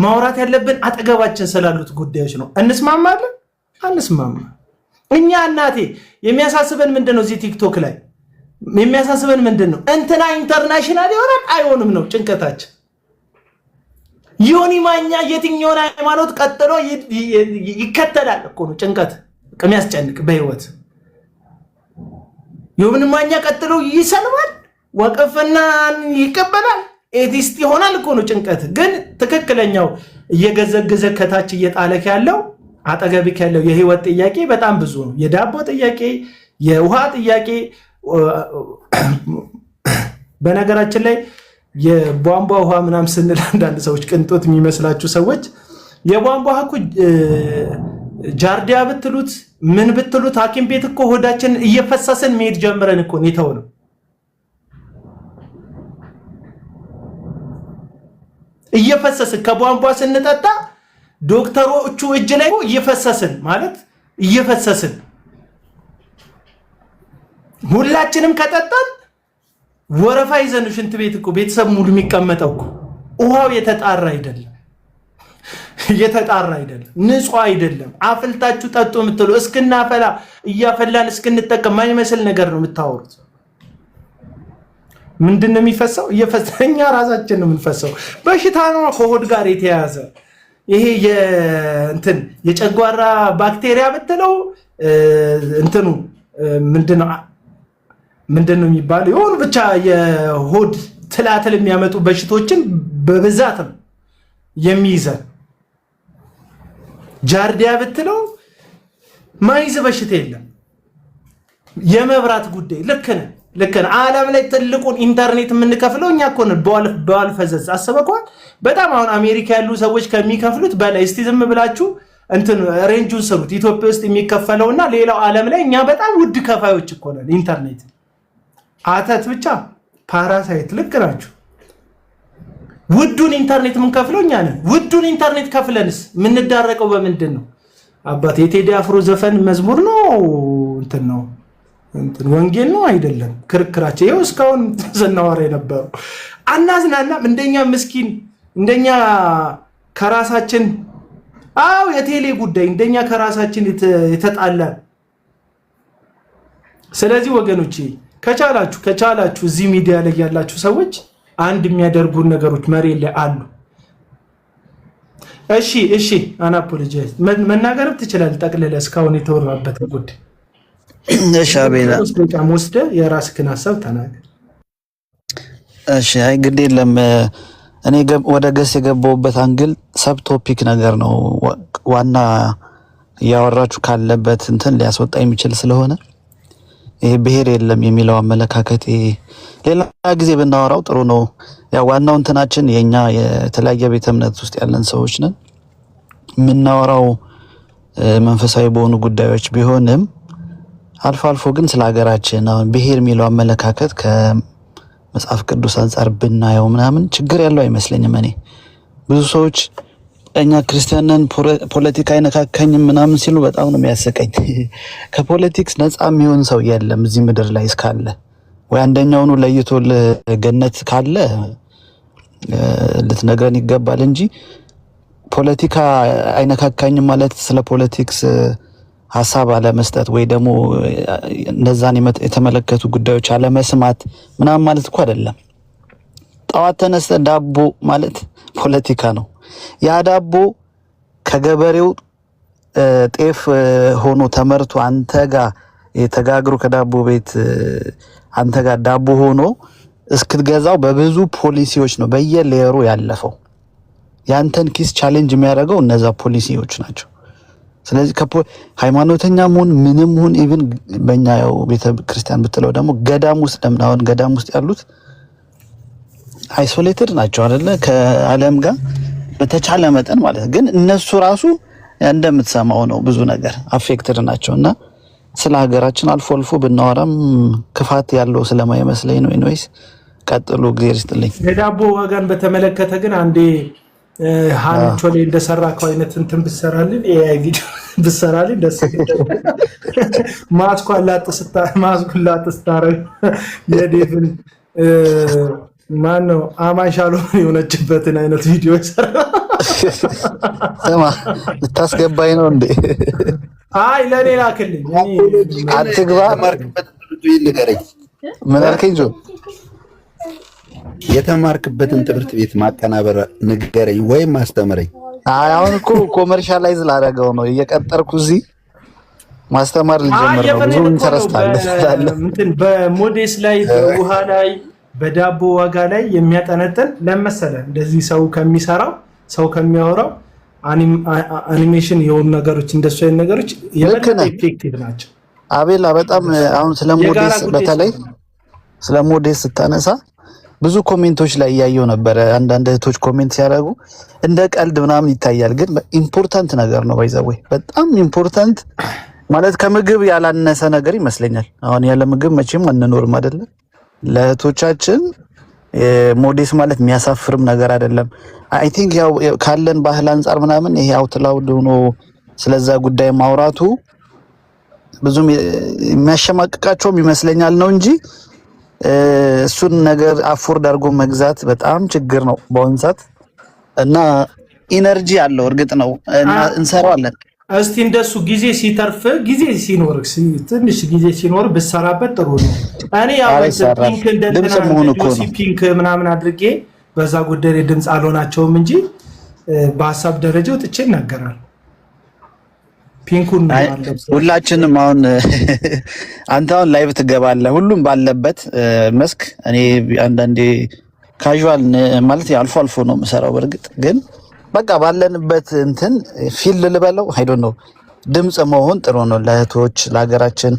ማውራት ያለብን አጠገባችን ስላሉት ጉዳዮች ነው። እንስማማለን? አንስማማ። እኛ እናቴ የሚያሳስበን ምንድነው? እዚህ ቲክቶክ ላይ የሚያሳስበን ምንድነው? እንትና ኢንተርናሽናል ይሆናል አይሆንም ነው ጭንቀታችን። ዮኒ ማኛ የትኛውን ሃይማኖት ቀጥሎ ይከተላል እኮ ነው ጭንቀት የሚያስጨንቅ በህይወት። ዮኒ ማኛ ቀጥሎ ይሰልማል፣ ወቅፍና ይቀበላል፣ ኤቲስት ይሆናል እኮ ነው ጭንቀት። ግን ትክክለኛው እየገዘገዘ ከታች እየጣለክ ያለው አጠገብክ ያለው የህይወት ጥያቄ በጣም ብዙ ነው። የዳቦ ጥያቄ፣ የውሃ ጥያቄ። በነገራችን ላይ የቧንቧ ውሃ ምናምን ስንል አንዳንድ ሰዎች ቅንጦት የሚመስላችሁ ሰዎች የቧንቧ ውሃ እኮ ጃርዲያ ብትሉት ምን ብትሉት ሐኪም ቤት እኮ ሆዳችን እየፈሰሰን መሄድ ጀምረን እኮ ነው ነው እየፈሰስን ከቧንቧ ስንጠጣ ዶክተሮቹ እጅ ላይ እየፈሰስን ማለት እየፈሰስን ሁላችንም ከጠጣን ወረፋ ይዘን ሽንት ቤት እኮ ቤተሰብ ሙሉ የሚቀመጠው እኮ ውሃው የተጣራ አይደለም፣ ንጹህ አይደለም። አፍልታችሁ ጠጡ የምትሉ እስክናፈላ እያፈላን እስክንጠቀም ማይመስል ነገር ነው የምታወሩት። ምንድነው የሚፈሰው? እየፈሰኛ ራሳችን ነው የምንፈሰው። በሽታ ነው ከሆድ ጋር የተያያዘ ይሄ የጨጓራ ባክቴሪያ ብትለው እንትኑ ምንድነው የሚባለው የሆኑ ብቻ የሆድ ትላትል የሚያመጡ በሽቶችን በብዛት ነው የሚይዘን። ጃርዲያ ብትለው ማይዝ በሽታ የለም። የመብራት ጉዳይ ልክ ነህ። ዓለም ላይ ትልቁን ኢንተርኔት የምንከፍለው እኛ እኮ ነን። በዋል ፈዘዝ አሰበኳል። በጣም አሁን አሜሪካ ያሉ ሰዎች ከሚከፍሉት በላይ እስቲ ዝም ብላችሁ ሬንጁን ስሩት። ኢትዮጵያ ውስጥ የሚከፈለውና ሌላው ዓለም ላይ እኛ በጣም ውድ ከፋዮች እኮ ነን። ኢንተርኔት አተት ብቻ ፓራሳይት ልክ ናችሁ። ውዱን ኢንተርኔት የምንከፍለው እኛ ነን። ውዱን ኢንተርኔት ከፍለንስ የምንዳረቀው በምንድን ነው? አባት የቴዲ አፍሮ ዘፈን መዝሙር ነው ነው ወንጌል ነው አይደለም? ክርክራቸው ይኸው እስካሁን ስናወራ የነበረው አናዝናናም። እንደኛ ምስኪን እንደኛ ከራሳችን የቴሌ ጉዳይ እንደኛ ከራሳችን የተጣላን። ስለዚህ ወገኖቼ ከቻላችሁ እዚህ ሚዲያ ላይ ያላችሁ ሰዎች አንድ የሚያደርጉን ነገሮች መሬት ላይ አሉ። እሺ አናፖሎጂዝ መናገርም ትችላለህ። ጠቅልለህ እስካሁን የተወራበት ጉዳይ እሺ አቤላ ወስደህ የራስህን ሐሳብ ተናገር። እሺ አይ ግድ የለም እኔ ወደ ገስ የገባሁበት አንግል ሰብ ቶፒክ ነገር ነው። ዋና ያወራችሁ ካለበት ሊያስወጣ የሚችል ስለሆነ ይሄ ብሔር የለም የሚለው አመለካከት ሌላ ጊዜ ብናወራው ጥሩ ነው። ያው ዋናው እንትናችን የኛ የተለያየ ቤተ እምነት ውስጥ ያለን ሰዎች ነን። የምናወራው መንፈሳዊ በሆኑ ጉዳዮች ቢሆንም አልፎ አልፎ ግን ስለ ሀገራችን አሁን ብሔር የሚለው አመለካከት ከመጽሐፍ ቅዱስ አንፃር ብናየው ምናምን ችግር ያለው አይመስለኝም። እኔ ብዙ ሰዎች እኛ ክርስቲያንን ፖለቲካ አይነካከኝም ምናምን ሲሉ በጣም ነው የሚያሰቀኝ። ከፖለቲክስ ነፃ የሚሆን ሰው የለም እዚህ ምድር ላይ እስካለ ወይ አንደኛውኑ ለይቶ ገነት ካለ ልትነግረን ይገባል እንጂ ፖለቲካ አይነካከኝም ማለት ስለ ፖለቲክስ ሐሳብ አለመስጠት ወይ ደግሞ እነዛን የተመለከቱ ጉዳዮች አለመስማት ምናምን ማለት እኮ አይደለም። ጠዋት ተነስተ ዳቦ ማለት ፖለቲካ ነው። ያ ዳቦ ከገበሬው ጤፍ ሆኖ ተመርቶ አንተ ጋር የተጋግሮ ከዳቦ ቤት አንተ ጋር ዳቦ ሆኖ እስክትገዛው በብዙ ፖሊሲዎች ነው በየሌየሩ ያለፈው። ያንተን ኪስ ቻሌንጅ የሚያደርገው እነዛ ፖሊሲዎች ናቸው። ስለዚህ ሃይማኖተኛ መሆን ምንም ሁን ኢቭን በእኛ ያው ቤተ ክርስቲያን ብትለው ደግሞ ገዳም ውስጥ ደምናውን ገዳም ውስጥ ያሉት አይሶሌትድ ናቸው አይደለ ከዓለም ጋር በተቻለ መጠን ማለት ግን እነሱ ራሱ እንደምትሰማው ነው ብዙ ነገር አፌክትድ ናቸውና ስለ ሀገራችን አልፎ አልፎ ብናወራም ክፋት ያለው ስለማይመስለኝ ነው። ኢንዌይስ ቀጥሉ እግዚአብሔር ይስጥልኝ። የዳቦ ዋጋን በተመለከተ ግን አንዴ ሃንቾ ላይ እንደሰራከው አይነት ብትሰራልን ኤአይ ቪዲዮ ብትሰራልን ደስ ይላል። ማስኳላጥ ስታረግ የዴቭን ማነው አማሻሎ የሆነችበትን አይነት ቪዲዮ ይሰራ። ልታስገባኝ ነው እንዴ? አይ ለኔ ላክልኝ። አትግባ ማርክበት ይልገረኝ። ምን አልከኝ? ጆ የተማርክበትን ትምህርት ቤት ማቀናበር ንገረኝ ወይም አስተምረኝ። አይ አሁን እኮ ኮመርሻላይዝ ላደረገው ነው እየቀጠርኩ እዚህ ማስተማር ልጀምር ነው። ብዙ ኢንተረስት አለ በሞዴስ ላይ በውሃ ላይ በዳቦ ዋጋ ላይ የሚያጠነጥን ለመሰለ እንደዚህ ሰው ከሚሰራው ሰው ከሚያወራው አኒሜሽን የሆኑ ነገሮች እንደሱ አይነት ነገሮች የበለጠ ኢፌክቲቭ ናቸው። አቤላ በጣም አሁን ስለ ሞዴስ በተለይ ስለ ሞዴስ ስታነሳ ብዙ ኮሜንቶች ላይ ያየው ነበር። አንዳንድ እህቶች ኮሜንት ሲያደርጉ እንደ ቀልድ ምናምን ይታያል፣ ግን ኢምፖርታንት ነገር ነው። ባይዘው በጣም ኢምፖርታንት ማለት ከምግብ ያላነሰ ነገር ይመስለኛል። አሁን ያለ ምግብ መቼም አንኖርም አይደለ? ለእህቶቻችን ሞዴስ ማለት የሚያሳፍርም ነገር አይደለም። አይ ቲንክ ያው ካለን ባህል አንፃር ምናምን ይሄ አውት ላውድ ሆኖ ስለዛ ጉዳይ ማውራቱ ብዙም የሚያሸማቅቃቸውም ይመስለኛል ነው እንጂ እሱን ነገር አፎርድ አድርጎ መግዛት በጣም ችግር ነው በአሁኑ ሰዓት። እና ኢነርጂ አለው እርግጥ ነው እና እንሰራዋለን። እስቲ እንደሱ ጊዜ ሲተርፍ ጊዜ ሲኖር ትንሽ ጊዜ ሲኖር ብሰራበት ጥሩ ነው። እኔ ያው ፒንክ እንደዚህ ፒንክ ምናምን አድርጌ በዛ ጉዳይ ድምጽ አልሆናቸውም እንጂ በሀሳብ ደረጃው ጥቼ እናገራለሁ። ፒንኩን ሁላችንም አሁን አንተ አሁን ላይቭ ትገባለህ ሁሉም ባለበት መስክ። እኔ አንዳንዴ ካዡዋል ማለት አልፎ አልፎ ነው የምሰራው። በርግጥ ግን በቃ ባለንበት እንትን ፊል ልበለው አይ ዶንት ኖ ድምጽ መሆን ጥሩ ነው ለእህቶች ለሀገራችን።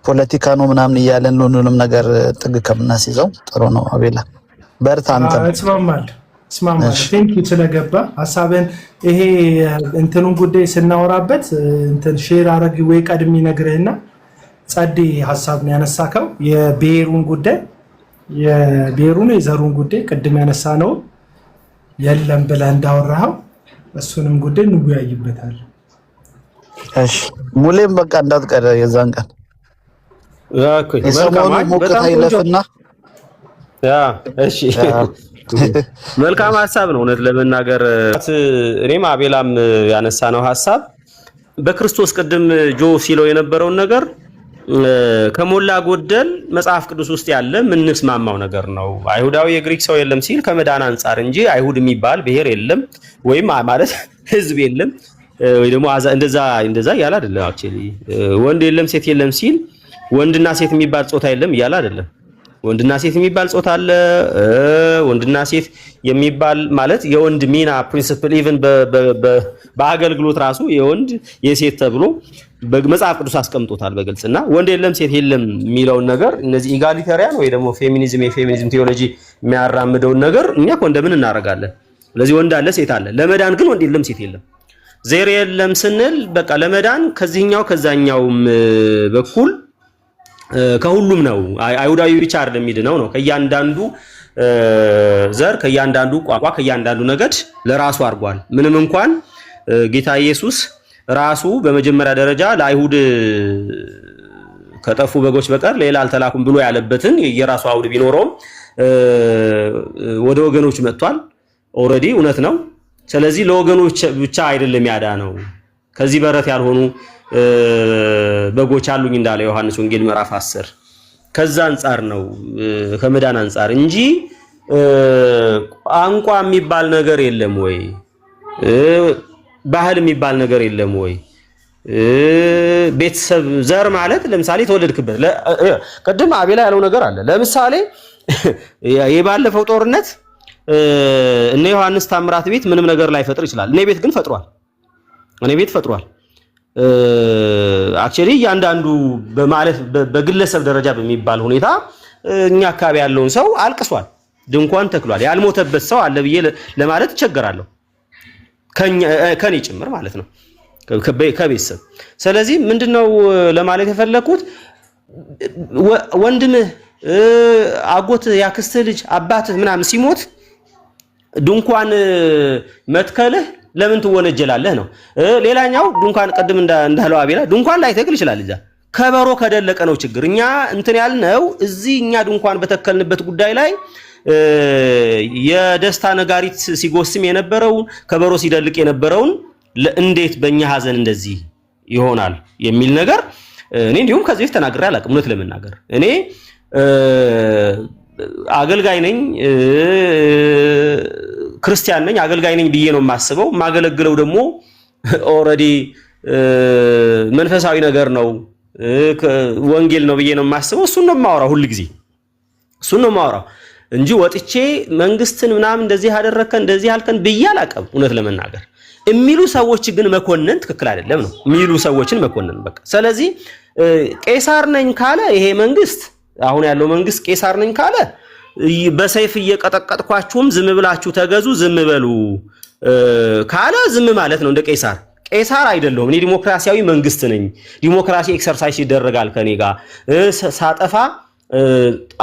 ፖለቲካ ነው ምናምን እያለን ሁሉንም ነገር ጥግ ከምናስይዘው ጥሩ ነው። አቤላ በርታ። አንተ እስማማለሁ። ቴንክ ዩ ስለገባ ሐሳብን ይሄ እንትኑን ጉዳይ ስናወራበት እንትን ሼር አረግ ወይ ቀድሚ ነግረህና ጸዴ ሐሳብ ነው ያነሳከው። የብሔሩን ጉዳይ የብሔሩን የዘሩን ጉዳይ ቅድም ያነሳ ነው የለም ብለህ እንዳወራኸው እሱንም ጉዳይ እንወያይበታለን። እሺ ሙሌም በቃ እንዳትቀር የዛን ቀን የሰሞኑ ሙቀት አይለፍና እሺ መልካም ሐሳብ ነው። እውነት ለመናገር እኔም አቤላም ያነሳ ነው ሐሳብ በክርስቶስ ቅድም ጆ ሲለው የነበረውን ነገር ከሞላ ጎደል መጽሐፍ ቅዱስ ውስጥ ያለ ምንስማማው ነገር ነው። አይሁዳዊ የግሪክ ሰው የለም ሲል ከመዳን አንፃር እንጂ አይሁድ የሚባል ብሔር የለም ወይም ማለት ህዝብ የለም ወይ ደግሞ እንደዛ ያለ አይደለም። አክቹሊ ወንድ የለም ሴት የለም ሲል ወንድና ሴት የሚባል ጾታ የለም ያለ አይደለም። ወንድና ሴት የሚባል ጾታ አለ። ወንድና ሴት የሚባል ማለት የወንድ ሚና ፕሪንሲፕል ኢቭን በአገልግሎት ራሱ የወንድ የሴት ተብሎ በመጽሐፍ ቅዱስ አስቀምጦታል በግልጽና ወንድ የለም ሴት የለም የሚለውን ነገር እነዚህ ኢጋሊታሪያን ወይ ደግሞ የፌሚኒዝም ቴዎሎጂ የሚያራምደውን ነገር እኛ እኮ እንደምን እናደርጋለን? ስለዚህ ወንድ አለ ሴት አለ። ለመዳን ግን ወንድ የለም ሴት የለም። ዜር የለም ስንል በቃ ለመዳን ከዚህኛው ከዛኛውም በኩል ከሁሉም ነው። አይሁዳዊ ብቻ አይደለም የሚድነው ነው። ከእያንዳንዱ ዘር ከእያንዳንዱ ቋንቋ ከእያንዳንዱ ነገድ ለራሱ አድርጓል። ምንም እንኳን ጌታ ኢየሱስ ራሱ በመጀመሪያ ደረጃ ለአይሁድ ከጠፉ በጎች በቀር ሌላ አልተላኩም ብሎ ያለበትን የራሱ አውድ ቢኖረውም ወደ ወገኖች መጥቷል። ኦሬዲ እውነት ነው። ስለዚህ ለወገኖች ብቻ አይደለም ያዳነው ከዚህ በረት ያልሆኑ በጎች አሉኝ እንዳለ ዮሐንስ ወንጌል ምዕራፍ 10 ከዛ አንፃር ነው ከመዳን አንፃር እንጂ ቋንቋ የሚባል ነገር የለም ወይ? ባህል የሚባል ነገር የለም ወይ? ቤተሰብ ዘር ማለት ለምሳሌ ተወለድክበት ቅድም አቤላ ያለው ነገር አለ። ለምሳሌ የባለፈው ጦርነት እነ ዮሐንስ ታምራት ቤት ምንም ነገር ላይ ፈጥር ይችላል። እኔ ቤት ግን ፈጥሯል። እኔ ቤት ፈጥሯል። አክቹሊ ያንዳንዱ በማለት በግለሰብ ደረጃ በሚባል ሁኔታ እኛ አካባቢ ያለውን ሰው አልቅሷል፣ ድንኳን ተክሏል። ያልሞተበት ሰው አለ ብዬ ለማለት እቸገራለሁ፣ ከኔ ጭምር ማለት ነው ከቤተሰብ። ስለዚህ ምንድነው ለማለት የፈለኩት ወንድምህ፣ አጎት፣ ያክስትህ ልጅ፣ አባትህ ምናምን ሲሞት ድንኳን መትከልህ ለምን ትወነጀላለህ ነው። ሌላኛው ድንኳን ቅድም እንዳለው አቤላ ድንኳን ላይ ተክል ይችላል። እዛ ከበሮ ከደለቀ ነው ችግር። እኛ እንትን ያልነው እዚህ እኛ ድንኳን በተከልንበት ጉዳይ ላይ የደስታ ነጋሪት ሲጎስም የነበረውን ከበሮ ሲደልቅ የነበረውን እንዴት በእኛ ሀዘን እንደዚህ ይሆናል የሚል ነገር እኔ እንዲሁም ከዚህ በፊት ተናግሬ አላውቅም። እውነት ለመናገር እኔ አገልጋይ ነኝ፣ ክርስቲያን ነኝ፣ አገልጋይ ነኝ ብዬ ነው የማስበው። የማገለግለው ደግሞ ኦልሬዲ መንፈሳዊ ነገር ነው፣ ወንጌል ነው ብዬ ነው የማስበው። እሱን ነው የማወራው፣ ሁሉ ጊዜ እሱን ነው የማወራው። እንጂ ወጥቼ መንግስትን ምናምን እንደዚህ ያደረከ እንደዚህ ያልከን ብያል አቀም እውነት ለመናገር የሚሉ ሰዎች ግን መኮንን ትክክል አይደለም ነው የሚሉ ሰዎችን መኮንን በቃ ስለዚህ ቄሳር ነኝ ካለ ይሄ መንግስት አሁን ያለው መንግስት ቄሳር ነኝ ካለ በሰይፍ እየቀጠቀጥኳችሁም ዝም ብላችሁ ተገዙ ዝም በሉ ካለ ዝም ማለት ነው እንደ ቄሳር አይደለም እኔ ዲሞክራሲያዊ መንግስት ነኝ ዲሞክራሲ ኤክሰርሳይዝ ይደረጋል ከኔ ጋር ሳጠፋ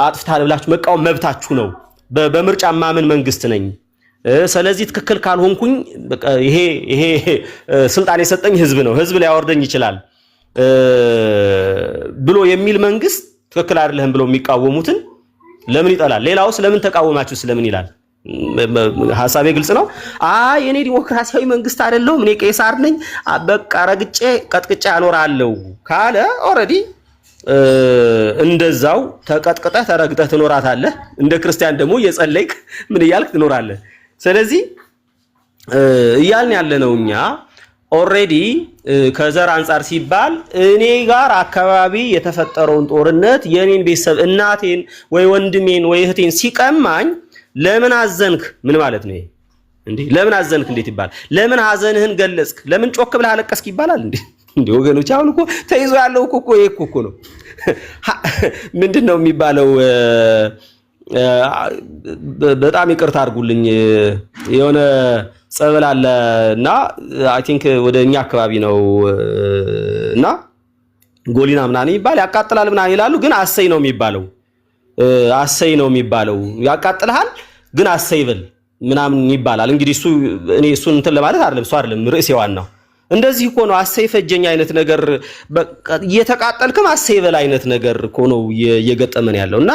አጥፍታል ብላችሁ መቃወም መብታችሁ ነው በምርጫ ማመን መንግስት ነኝ ስለዚህ ትክክል ካልሆንኩኝ ይሄ ስልጣን የሰጠኝ ህዝብ ነው ህዝብ ሊያወርደኝ ይችላል ብሎ የሚል መንግስት ትክክል አይደለም ብሎ የሚቃወሙትን ለምን ይጠላል ሌላውስ ለምን ተቃወማችሁ ስለምን ይላል ሐሳቤ ግልጽ ነው እኔ ዲሞክራሲያዊ መንግስት አይደለም እኔ ቄሳር ነኝ በቃ ረግጬ ቀጥቅጬ አኖራለሁ ካለ ኦሬዲ እንደዛው ተቀጥቅጠህ ተረግጠህ ትኖራታለህ እንደ ክርስቲያን ደግሞ የጸለይክ ምን ይያልክ ትኖራለህ ስለዚህ ይያልን ያለነውኛ ኦሬዲ ከዘር አንፃር ሲባል እኔ ጋር አካባቢ የተፈጠረውን ጦርነት የኔን ቤተሰብ እናቴን ወይ ወንድሜን ወይ እህቴን ሲቀማኝ ለምን አዘንክ ምን ማለት ነው እንዴ ለምን አዘንክ እንዴት ይባላል ለምን ሐዘንህን ገለጽክ ለምን ጮክ ብለህ አለቀስክ ይባላል እንዴ ወገኖች አሁን እኮ ተይዞ ያለው እኮ ይሄ እኮ ነው ምንድነው የሚባለው በጣም ይቅርታ አድርጉልኝ የሆነ ጸበል አለና አይ ቲንክ ወደኛ አካባቢ ነው እና ጎሊና ምናምን ይባል ያቃጥላል ምናምን ይላሉ ግን አሰይ ነው የሚባለው ያቃጥልሃል ግን አሰይ በል ምናምን ይባላል እንግዲህ እሱን እንትን ለማለት አይደለም ርዕስ የዋናው እንደዚህ እኮ ነው አሰይ ፈጀኝ አይነት ነገር እየተቃጠልክም አሰይ በል አይነት ነገር እኮ ነው እየገጠመን ያለውና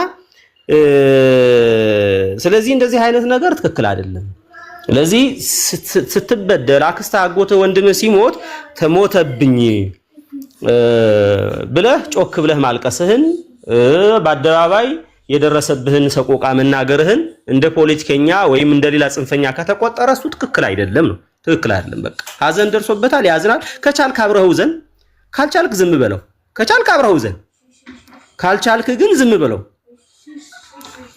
ስለዚህ እንደዚህ አይነት ነገር ትክክል አይደለም ስለዚህ ስትበደል አክስታ አጎተ ወንድም ሲሞት ተሞተብኝ ብለህ ጮክ ብለህ ማልቀስህን በአደባባይ የደረሰብህን ሰቆቃ መናገርህን እንደ ፖለቲከኛ ወይም እንደ ሌላ ጽንፈኛ ከተቆጠረ እሱ ትክክል አይደለም ነው ትክክል አይደለም በቃ ሐዘን ደርሶበታል ያዝናል ከቻልክ አብረው ዘን ካልቻልክ ዝም በለው ከቻልክ አብረው ዘን ካልቻልክ ግን ዝም በለው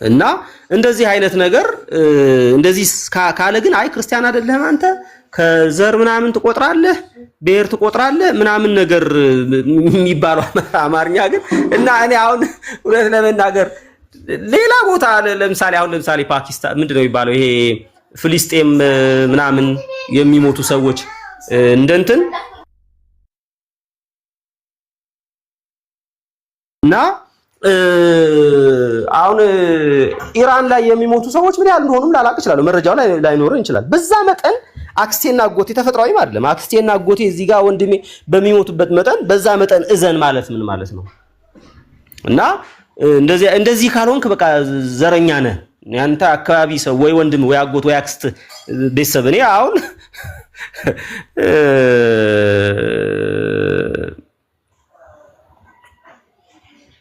እና እንደዚህ አይነት ነገር እንደዚህ ካለ ግን አይ ክርስቲያን አይደለም አንተ ከዘር ምናምን ትቆጥራለህ ብሔር ትቆጥራለህ ምናምን ነገር የሚባለው አማርኛ ግን እና እኔ አሁን እውነት ለመናገር ሌላ ቦታ ለምሳሌ ፓኪስታን ምንድነው የሚባለው ይሄ ፍልስጤም ምናምን የሚሞቱ ሰዎች እንደንትን እና አሁን ኢራን ላይ የሚሞቱ ሰዎች ምን ያህል እንደሆኑም ላላቅ ይችላል መረጃው ላይ ላይኖር ይችላል በዛ መጠን አክስቴና አጎቴ ተፈጥሯዊ አይደለም አክስቴና አጎቴ እዚህ ጋር ወንድሜ በሚሞቱበት መጠን በዛ መጠን እዘን ማለት ምን ማለት ነው እና እንደዚህ ካልሆንክ በቃ ዘረኛ ነህ ያንተ አካባቢ ሰው ወይ ወንድም ወይ አጎት ወይ አክስት ቤተሰብ እኔ አሁን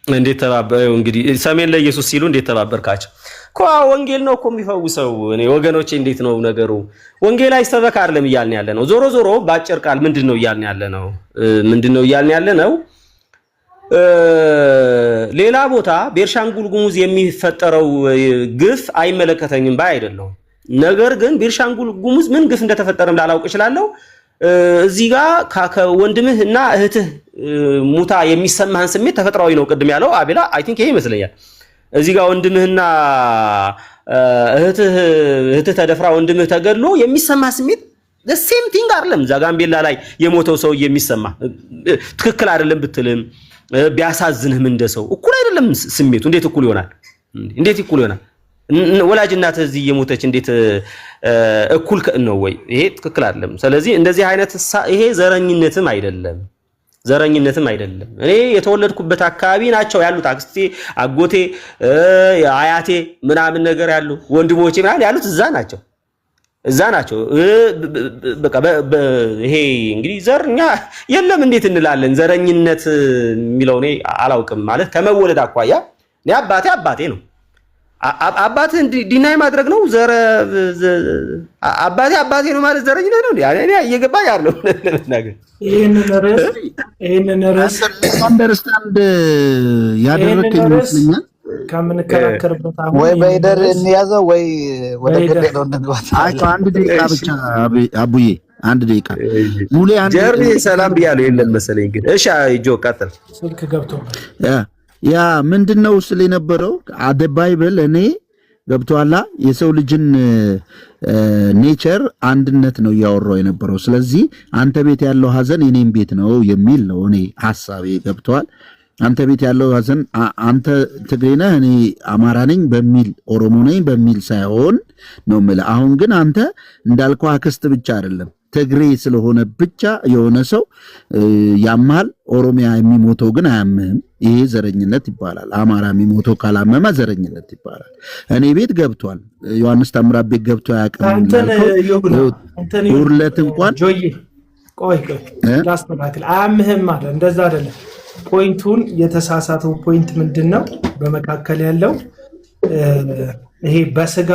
እንዴት ተባበረው እንግዲህ ሰሜን ለኢየሱስ ሲሉ እንዴት ተባበርካቸው ወንጌል ነው እኮ የሚፈውሰው እኔ ወገኖቼ እንዴት ነው ነገሩ ወንጌል አይሰበክ አይደለም ይያልን ያለ ነው ዞሮ ባጭር ቃል ምንድነው ይያልን ያለ ነው ሌላ ቦታ ቤርሻንጉል ጉሙዝ የሚፈጠረው ግፍ አይመለከተኝም ባይ አይደለም ነገር ግን ቤርሻንጉል ጉሙዝ ምን ግፍ እንደተፈጠረም ላላውቅ እችላለሁ እዚህ ጋር ከወንድምህና እህትህ ሙታ የሚሰማህን ስሜት ተፈጥሯዊ ነው ቅድም ያለው አቤላ አይ ቲንክ ይሄ ይመስለኛል እዚህ ጋር ወንድምህና እህትህ ተደፍራ ወንድምህ ተገድሎ የሚሰማህ ስሜት the same thing አይደለም ዛጋምቤላ ላይ የሞተው ሰው የሚሰማ ትክክል አይደለም ብትልም ቢያሳዝንህም እንደሰው እኩል አይደለም ስሜቱ እንዴት እኩል ይሆናል ወላጅ እናትህ እዚህ የሞተች እንዴት እኩል ነው ወይ ይሄ ትክክል አይደለም ስለዚህ እንደዚህ አይነት ይሄ ዘረኝነትም አይደለም እኔ የተወለድኩበት አካባቢ ናቸው ያሉት አክስቴ አጎቴ አያቴ ምናምን ነገር ያሉ ወንድሞቼ ምናምን ያሉት እዛ ናቸው በቃ ይሄ እንግዲህ ዘርኛ የለም እንዴት እንላለን ዘረኝነት የሚለው እኔ አላውቅም ማለት ከመወለድ አኳያ እኔ አባቴ ነው አባቴ ዲናይ ማድረግ ነው ዘረ አባቴ ነው ማለት ዘረኝነት ነው እኔ እየገባኝ አይደለም ለምናገር ይሄንን ርዕስ አንደርስታንድ ያደረከኝ ይመስለኛል ከምንከራከርበት አሁን ወይ ይህንን በይደር ርዕስ እንያዘው ወይ ወደ በይደር ገደለው እንግባት። አይ አንድ ደቂቃ ብቻ አቡዬ፣ አንድ ደቂቃ ሙሌ፣ አንድ ጀርቢ ሰላም ብያለሁ የለም መሰለኝ ግን። እሺ ጆ ቀጥል። ስልክ ገብቶ ያ ምንድነው ስለ የነበረው ባይብል እኔ ገብቶሃል የሰው ልጅን ኔቸር አንድነት ነው እያወራው የነበረው። ስለዚህ አንተ ቤት ያለው ሀዘን የኔም ቤት ነው የሚል ነው እኔ ሐሳቤ። ገብቶሃል? አንተ ቤት ያለው ሀዘን አንተ ትግሬ ነህ እኔ አማራ ነኝ በሚል ኦሮሞ ነኝ በሚል ሳይሆን ነው የምልህ። አሁን ግን አንተ እንዳልከው አክስት ብቻ አይደለም ትግሬ ስለሆነ ብቻ የሆነ ሰው ያማል። ኦሮሚያ የሚሞተው ግን አያምህም። ይሄ ዘረኝነት ይባላል። አማራ የሚሞተው ካላመመ ዘረኝነት ይባላል። እኔ ቤት ገብቷል። ዮሐንስ ታምራት ቤት ገብቶ አያውቅም። ውርለት እንኳን ቆይ ላስተካክል። አያምህም ማለት እንደዛ አይደለም። ፖይንቱን የተሳሳተው ፖይንት ምንድን ነው? በመካከል ያለው ይሄ በስጋ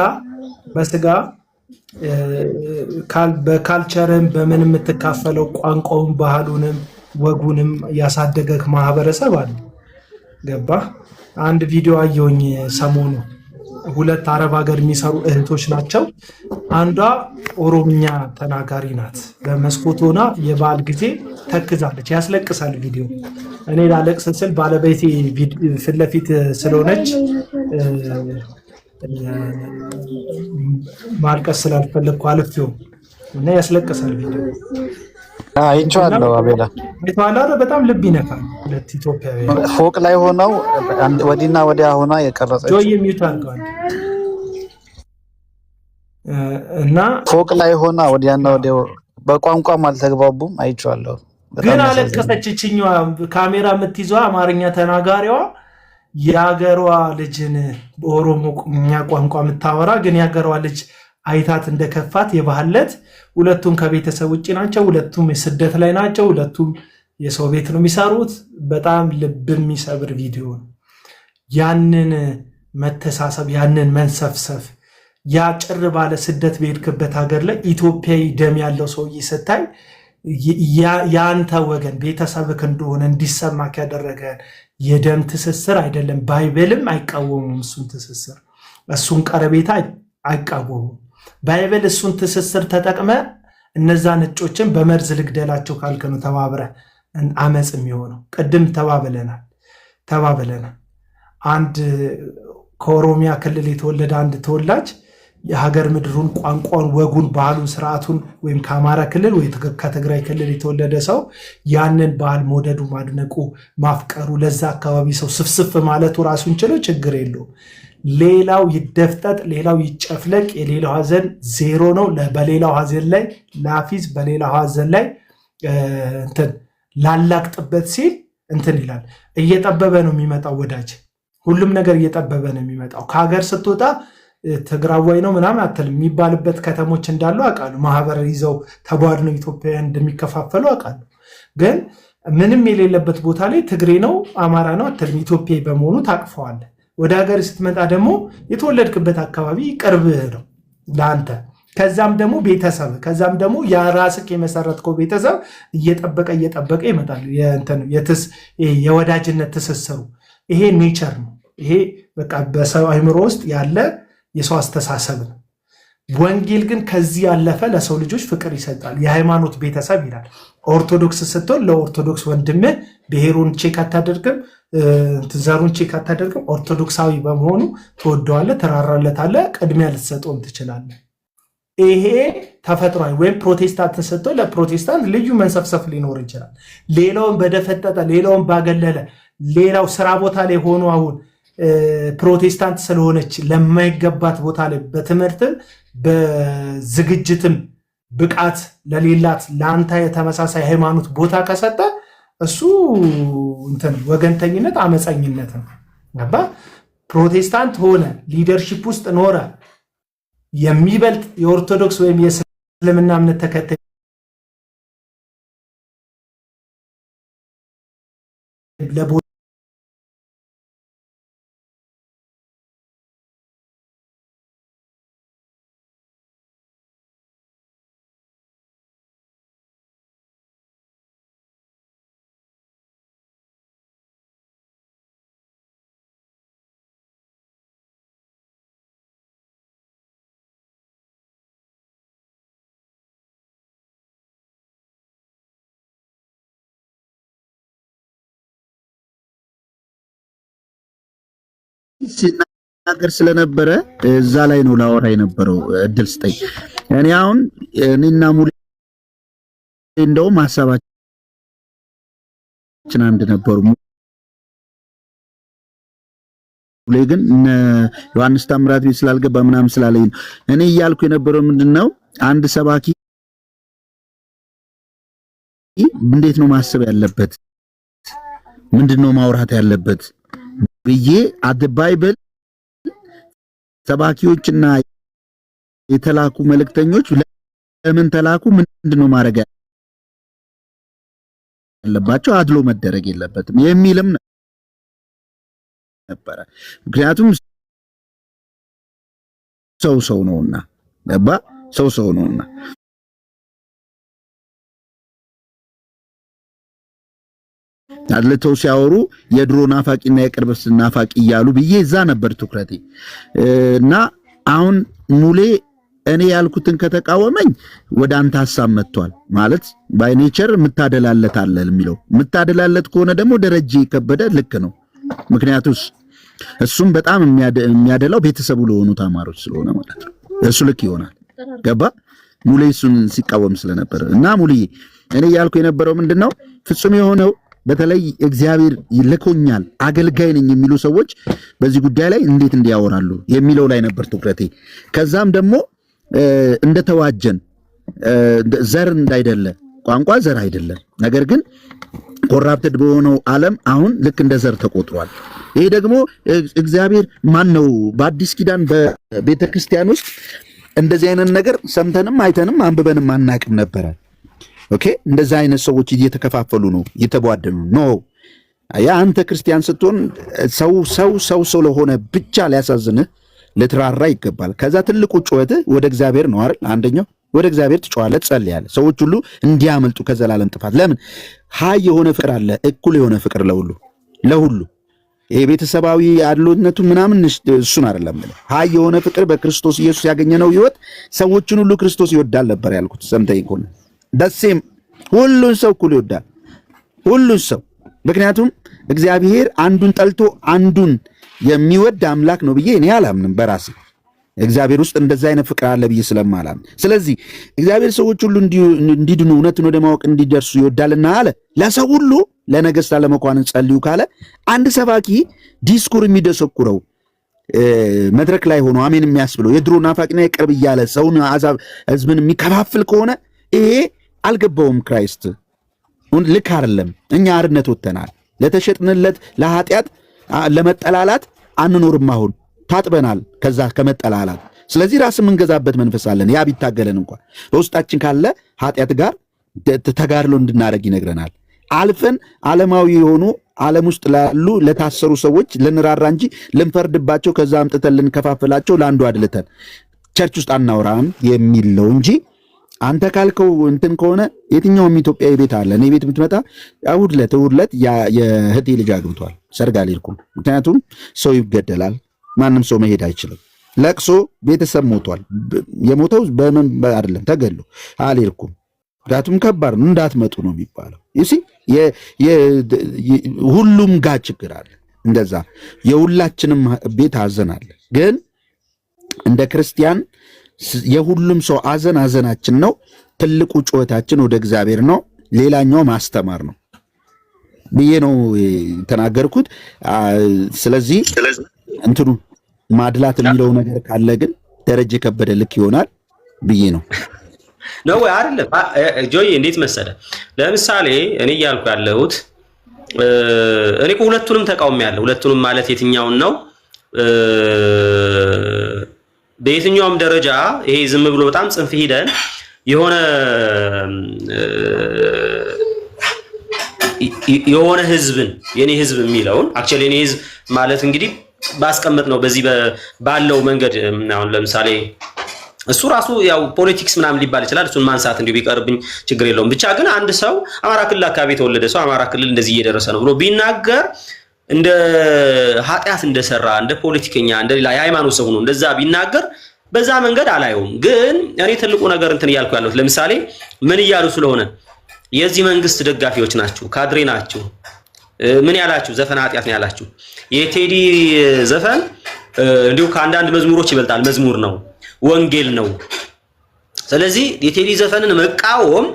በካልቸርም በምን የምትካፈለው ቋንቋውን፣ ባህሉንም ወጉንም ያሳደገክ ማህበረሰብ አለ። ገባ? አንድ ቪዲዮ አየሁኝ ሰሞኑ። ሁለት አረብ ሀገር የሚሰሩ እህቶች ናቸው። አንዷ ኦሮምኛ ተናጋሪ ናት። በመስኮት ሆና የበዓል ጊዜ ተክዛለች። ያስለቅሳል ቪዲዮ። እኔ ላለቅስ ስል ባለቤቴ ፊት ለፊት ስለሆነች ማልቀስ ስላልፈለግኩ አልፌው እና ያስለቅሳል ቪዲዮ። አይቼዋለሁ። አቤላ ቤቷላ በጣም ልብ ይነካል። ሁለት ኢትዮጵያውያን ፎቅ ላይ ሆነው ወዲና ወዲያ ሆና የቀረጸች ጆይ የሚዩት አድርገዋል እና ፎቅ ላይ ሆና ወዲያና ወዲያ በቋንቋም አልተግባቡም። አይቼዋለሁ። ግን አለቀሰች። እችኛዋ ካሜራ የምትይዘዋ አማርኛ ተናጋሪዋ የሀገሯ ልጅን በኦሮሞኛ ቋንቋ የምታወራ ግን የሀገሯ ልጅ አይታት እንደከፋት የባህለት ሁለቱም ከቤተሰብ ውጭ ናቸው። ሁለቱም ስደት ላይ ናቸው። ሁለቱም የሰው ቤት ነው የሚሰሩት። በጣም ልብ የሚሰብር ቪዲዮ ነው። ያንን መተሳሰብ፣ ያንን መንሰፍሰፍ፣ ያ ጭር ባለ ስደት በሄድክበት ሀገር ላይ ኢትዮጵያዊ ደም ያለው ሰውዬ ስታይ የአንተ ወገን ቤተሰብክ እንደሆነ እንዲሰማክ ያደረገ የደም ትስስር አይደለም። ባይብልም አይቃወሙም እሱን ትስስር፣ እሱን ቀረቤታ አይቃወሙም። ባይብል እሱን ትስስር ተጠቅመ እነዛ ነጮችን በመርዝ ልግደላቸው ካልክ ነው ተባብረ አመፅ የሚሆነው። ቅድም ተባብለናል። አንድ ከኦሮሚያ ክልል የተወለደ አንድ ተወላጅ የሀገር ምድሩን፣ ቋንቋን፣ ወጉን፣ ባህሉን፣ ስርዓቱን ወይም ከአማራ ክልል ወይ ከትግራይ ክልል የተወለደ ሰው ያንን ባህል መውደዱ፣ ማድነቁ፣ ማፍቀሩ ለዛ አካባቢ ሰው ስፍስፍ ማለቱ ራሱን ችለው ችግር የለውም። ሌላው ይደፍጠጥ፣ ሌላው ይጨፍለቅ፣ የሌላው ሀዘን ዜሮ ነው። በሌላው ሀዘን ላይ ላፊዝ፣ በሌላው ሀዘን ላይ እንትን ላላቅጥበት ሲል እንትን ይላል። እየጠበበ ነው የሚመጣው ወዳጅ። ሁሉም ነገር እየጠበበ ነው የሚመጣው። ከሀገር ስትወጣ ትግራዋይ ነው ምናምን አትልም የሚባልበት ከተሞች እንዳሉ አውቃለሁ። ማህበር ይዘው ተቧድነው ኢትዮጵያውያን እንደሚከፋፈሉ አውቃለሁ። ግን ምንም የሌለበት ቦታ ላይ ትግሬ ነው አማራ ነው አትልም። ኢትዮጵያዊ በመሆኑ ታቅፈዋለህ። ወደ ሀገር ስትመጣ ደግሞ የተወለድክበት አካባቢ ቅርብህ ነው ለአንተ። ከዛም ደግሞ ቤተሰብ፣ ከዛም ደግሞ የራስህ የመሰረትከው ቤተሰብ እየጠበቀ ይመጣል። የወዳጅነት ትስስሩ ይሄ ኔቸር ነው። ይሄ በቃ በሰው አይምሮ ውስጥ ያለ የሰው አስተሳሰብ ነው። ወንጌል ግን ከዚህ ያለፈ ለሰው ልጆች ፍቅር ይሰጣል። የሃይማኖት ቤተሰብ ይላል። ኦርቶዶክስ ስትሆን ለኦርቶዶክስ ወንድምህ ብሔሩን ቼክ አታደርግም፣ ዘሩን ቼክ አታደርግም። ኦርቶዶክሳዊ በመሆኑ ትወደዋለህ፣ ትራራለታለህ፣ ቅድሚያ ልትሰጠውም ትችላለህ። ይሄ ተፈጥሯዊ። ወይም ፕሮቴስታንት ስትሆን ለፕሮቴስታንት ልዩ መንሰፍሰፍ ሊኖር ይችላል። ሌላውን በደፈጠጠ፣ ሌላውን ባገለለ፣ ሌላው ስራ ቦታ ላይ ሆኖ አሁን ፕሮቴስታንት ስለሆነች ለማይገባት ቦታ ላይ በትምህርትም በዝግጅትም ብቃት ለሌላት ለአንተ የተመሳሳይ ሃይማኖት ቦታ ከሰጠ እሱ እንትን ወገንተኝነት፣ አመፀኝነት ነው። ገባ? ፕሮቴስታንት ሆነ ሊደርሺፕ ውስጥ ኖረ የሚበልጥ የኦርቶዶክስ ወይም የእስልምና እምነት ተከታይ ሲናገር ስለነበረ እዛ ላይ ነው ላወራ የነበረው። እድል ስጠኝ። እኔ አሁን እኔና ሙሌ እንደውም ሀሳባችን አንድ ነበሩ። ሙሌ ግን ዮሐንስ ታምራት ቤት ስላልገባ ምናምን ስላለኝ ነው። እኔ እያልኩ የነበረው ምንድነው አንድ ሰባኪ እንዴት ነው ማሰብ ያለበት፣ ምንድነው ማውራት ያለበት ብዬ አድ ባይብል ሰባኪዎችና የተላኩ መልእክተኞች ለምን ተላኩ፣ ምንድነው ማድረግ ያለባቸው፣ አድሎ መደረግ የለበትም የሚልም ነበረ። ምክንያቱም ሰው ነውና ገባ፣ ሰው ነውና አድልተው ሲያወሩ የድሮ ናፋቂና የቅርብ ናፋቂ እያሉ ብዬ እዛ ነበር ትኩረቴ። እና አሁን ሙሌ እኔ ያልኩትን ከተቃወመኝ ወደ አንተ ሐሳብ መጥቷል ማለት ባይ ኔቸር ምታደላለት አለ የሚለው ምታደላለት ከሆነ ደግሞ ደረጀ ከበደ ልክ ነው። ምክንያቱም እሱም በጣም የሚያደላው ቤተሰቡ ለሆኑ ተማሪዎች ስለሆነ ማለት ነው። እሱ ልክ ይሆናል። ገባ ሙሌ እሱን ሲቃወም ስለነበር እና ሙሌ እኔ ያልኩ የነበረው ምንድነው ፍጹም የሆነው በተለይ እግዚአብሔር ልኮኛል አገልጋይ ነኝ የሚሉ ሰዎች በዚህ ጉዳይ ላይ እንዴት እንዲያወራሉ የሚለው ላይ ነበር ትኩረቴ። ከዛም ደግሞ እንደተዋጀን ዘር እንዳይደለ ቋንቋ ዘር አይደለም፣ ነገር ግን ኮራፕትድ በሆነው ዓለም አሁን ልክ እንደ ዘር ተቆጥሯል። ይሄ ደግሞ እግዚአብሔር ማን ነው በአዲስ ኪዳን በቤተክርስቲያን ውስጥ እንደዚህ አይነት ነገር ሰምተንም አይተንም አንብበንም አናቅም ነበረ። ኦኬ እንደዛ አይነት ሰዎች እየተከፋፈሉ ነው፣ እየተቧደኑ ነው። ያ አንተ ክርስቲያን ስትሆን ሰው ስለሆነ ብቻ ሊያሳዝንህ ልትራራ ይገባል። ከዛ ትልቁ ጩኸትህ ወደ እግዚአብሔር ነው አይደል? አንደኛው ወደ እግዚአብሔር ትጮኻለህ፣ ትጸልያለህ፣ ሰዎች ሁሉ እንዲያመልጡ ከዘላለም ጥፋት። ለምን ሀይ የሆነ ፍቅር አለ፣ እኩል የሆነ ፍቅር ለሁሉ ይሄ ቤተሰባዊ አድሎነቱ ምናምን እሱን አይደለም። ሀይ የሆነ ፍቅር በክርስቶስ ኢየሱስ ያገኘነው ህይወት ሰዎችን ሁሉ ክርስቶስ ይወዳል ነበር ያልኩት። ሰምተኝ ከሆነ ደሴም ሁሉን ሰው እኩል ይወዳል፣ ሁሉን ሰው። ምክንያቱም እግዚአብሔር አንዱን ጠልቶ አንዱን የሚወድ አምላክ ነው ብዬ እኔ አላምንም በራሴ። እግዚአብሔር ውስጥ እንደዛ አይነት ፍቅር አለ ብዬ ስለማላምን፣ ስለዚህ እግዚአብሔር ሰዎች ሁሉ እንዲድኑ እውነትን ወደ ማወቅ እንዲደርሱ ይወዳልና አለ። ለሰው ሁሉ ለነገሥታት ለመኳንንት ጸልዩ ካለ አንድ ሰባኪ ዲስኩር የሚደሰኩረው መድረክ ላይ ሆኖ አሜን የሚያስብለው የድሮ ናፋቂና የቅርብ እያለ ሰውን አዛብ ህዝብን የሚከፋፍል ከሆነ ይሄ አልገባውም። ክራይስት ልክ አይደለም። እኛ አርነት ወጥተናል። ለተሸጥንለት ለኃጢአት ለመጠላላት አንኖርም። አሁን ታጥበናል ከዛ ከመጠላላት። ስለዚህ ራስ የምንገዛበት መንፈስ አለን። ያ ቢታገለን እንኳን በውስጣችን ካለ ኃጢአት ጋር ተጋድሎ እንድናደርግ ይነግረናል። አልፈን ዓለማዊ የሆኑ ዓለም ውስጥ ላሉ ለታሰሩ ሰዎች ልንራራ እንጂ ልንፈርድባቸው ከዛ አምጥተን ልንከፋፍላቸው ለአንዱ አድልተን ቸርች ውስጥ አናወራም የሚለው እንጂ አንተ ካልከው እንትን ከሆነ የትኛውም ኢትዮጵያዊ ቤት አለ። እኔ ቤት የምትመጣ እሑድ ዕለት የእህቴ ልጅ አግብቷል። ሰርግ አልሄድኩም፣ ምክንያቱም ሰው ይገደላል። ማንም ሰው መሄድ አይችልም። ለቅሶ ቤተሰብ ሞቷል። የሞተው በምን አይደለም ተገሎ አልሄድኩም፣ ምክንያቱም ከባድ ነው። እንዳትመጡ ነው የሚባለው። ይሲ ሁሉም ጋር ችግር አለ። እንደዛ የሁላችንም ቤት ሐዘን አለ። ግን እንደ ክርስቲያን የሁሉም ሰው ሐዘናችን ነው። ትልቁ ጩኸታችን ወደ እግዚአብሔር ነው። ሌላኛው ማስተማር ነው ብዬ ነው ተናገርኩት። ስለዚህ እንትኑ ማድላት የሚለው ነገር ካለ ግን ደረጀ ከበደ ልክ ይሆናል ብዬ ነው ነው ወይ አይደለም? ጆይ እንዴት መሰለ፣ ለምሳሌ እኔ እያልኩ ያለሁት እኔ ሁለቱንም ተቃውሜያለሁ። ሁለቱንም ማለት የትኛውን ነው? በየትኛውም ደረጃ ይሄ ዝም ብሎ በጣም ጽንፍ ሂደን የሆነ ህዝብን የኔ ህዝብ የሚለውን አክቹአሊ የኔ ህዝብ ማለት እንግዲህ ባስቀምጥ ነው በዚህ ባለው መንገድ አሁን ለምሳሌ እሱ ራሱ ያው ፖለቲክስ ምናምን ሊባል ይችላል። እሱን ማንሳት እንዲሁ ቢቀርብኝ ችግር የለውም። ብቻ ግን አንድ ሰው አማራ ክልል አካባቢ የተወለደ ሰው አማራ ክልል እንደዚህ እየደረሰ ነው ብሎ ቢናገር እንደ ኃጢአት እንደሰራ እንደ ፖለቲከኛ እንደ ሌላ የሃይማኖት ሰው ነው እንደዛ ቢናገር በዛ መንገድ አላየውም። ግን እኔ ትልቁ ነገር እንትን እያልኩ ያለሁት ለምሳሌ ምን እያሉ ስለሆነ የዚህ መንግስት ደጋፊዎች ናችሁ፣ ካድሬ ናችሁ፣ ምን ያላችሁ ዘፈን ኃጢአት ነው ያላችሁ። የቴዲ ዘፈን እንዲሁ ከአንዳንድ መዝሙሮች ይበልጣል። መዝሙር ነው፣ ወንጌል ነው። ስለዚህ የቴዲ ዘፈንን መቃወም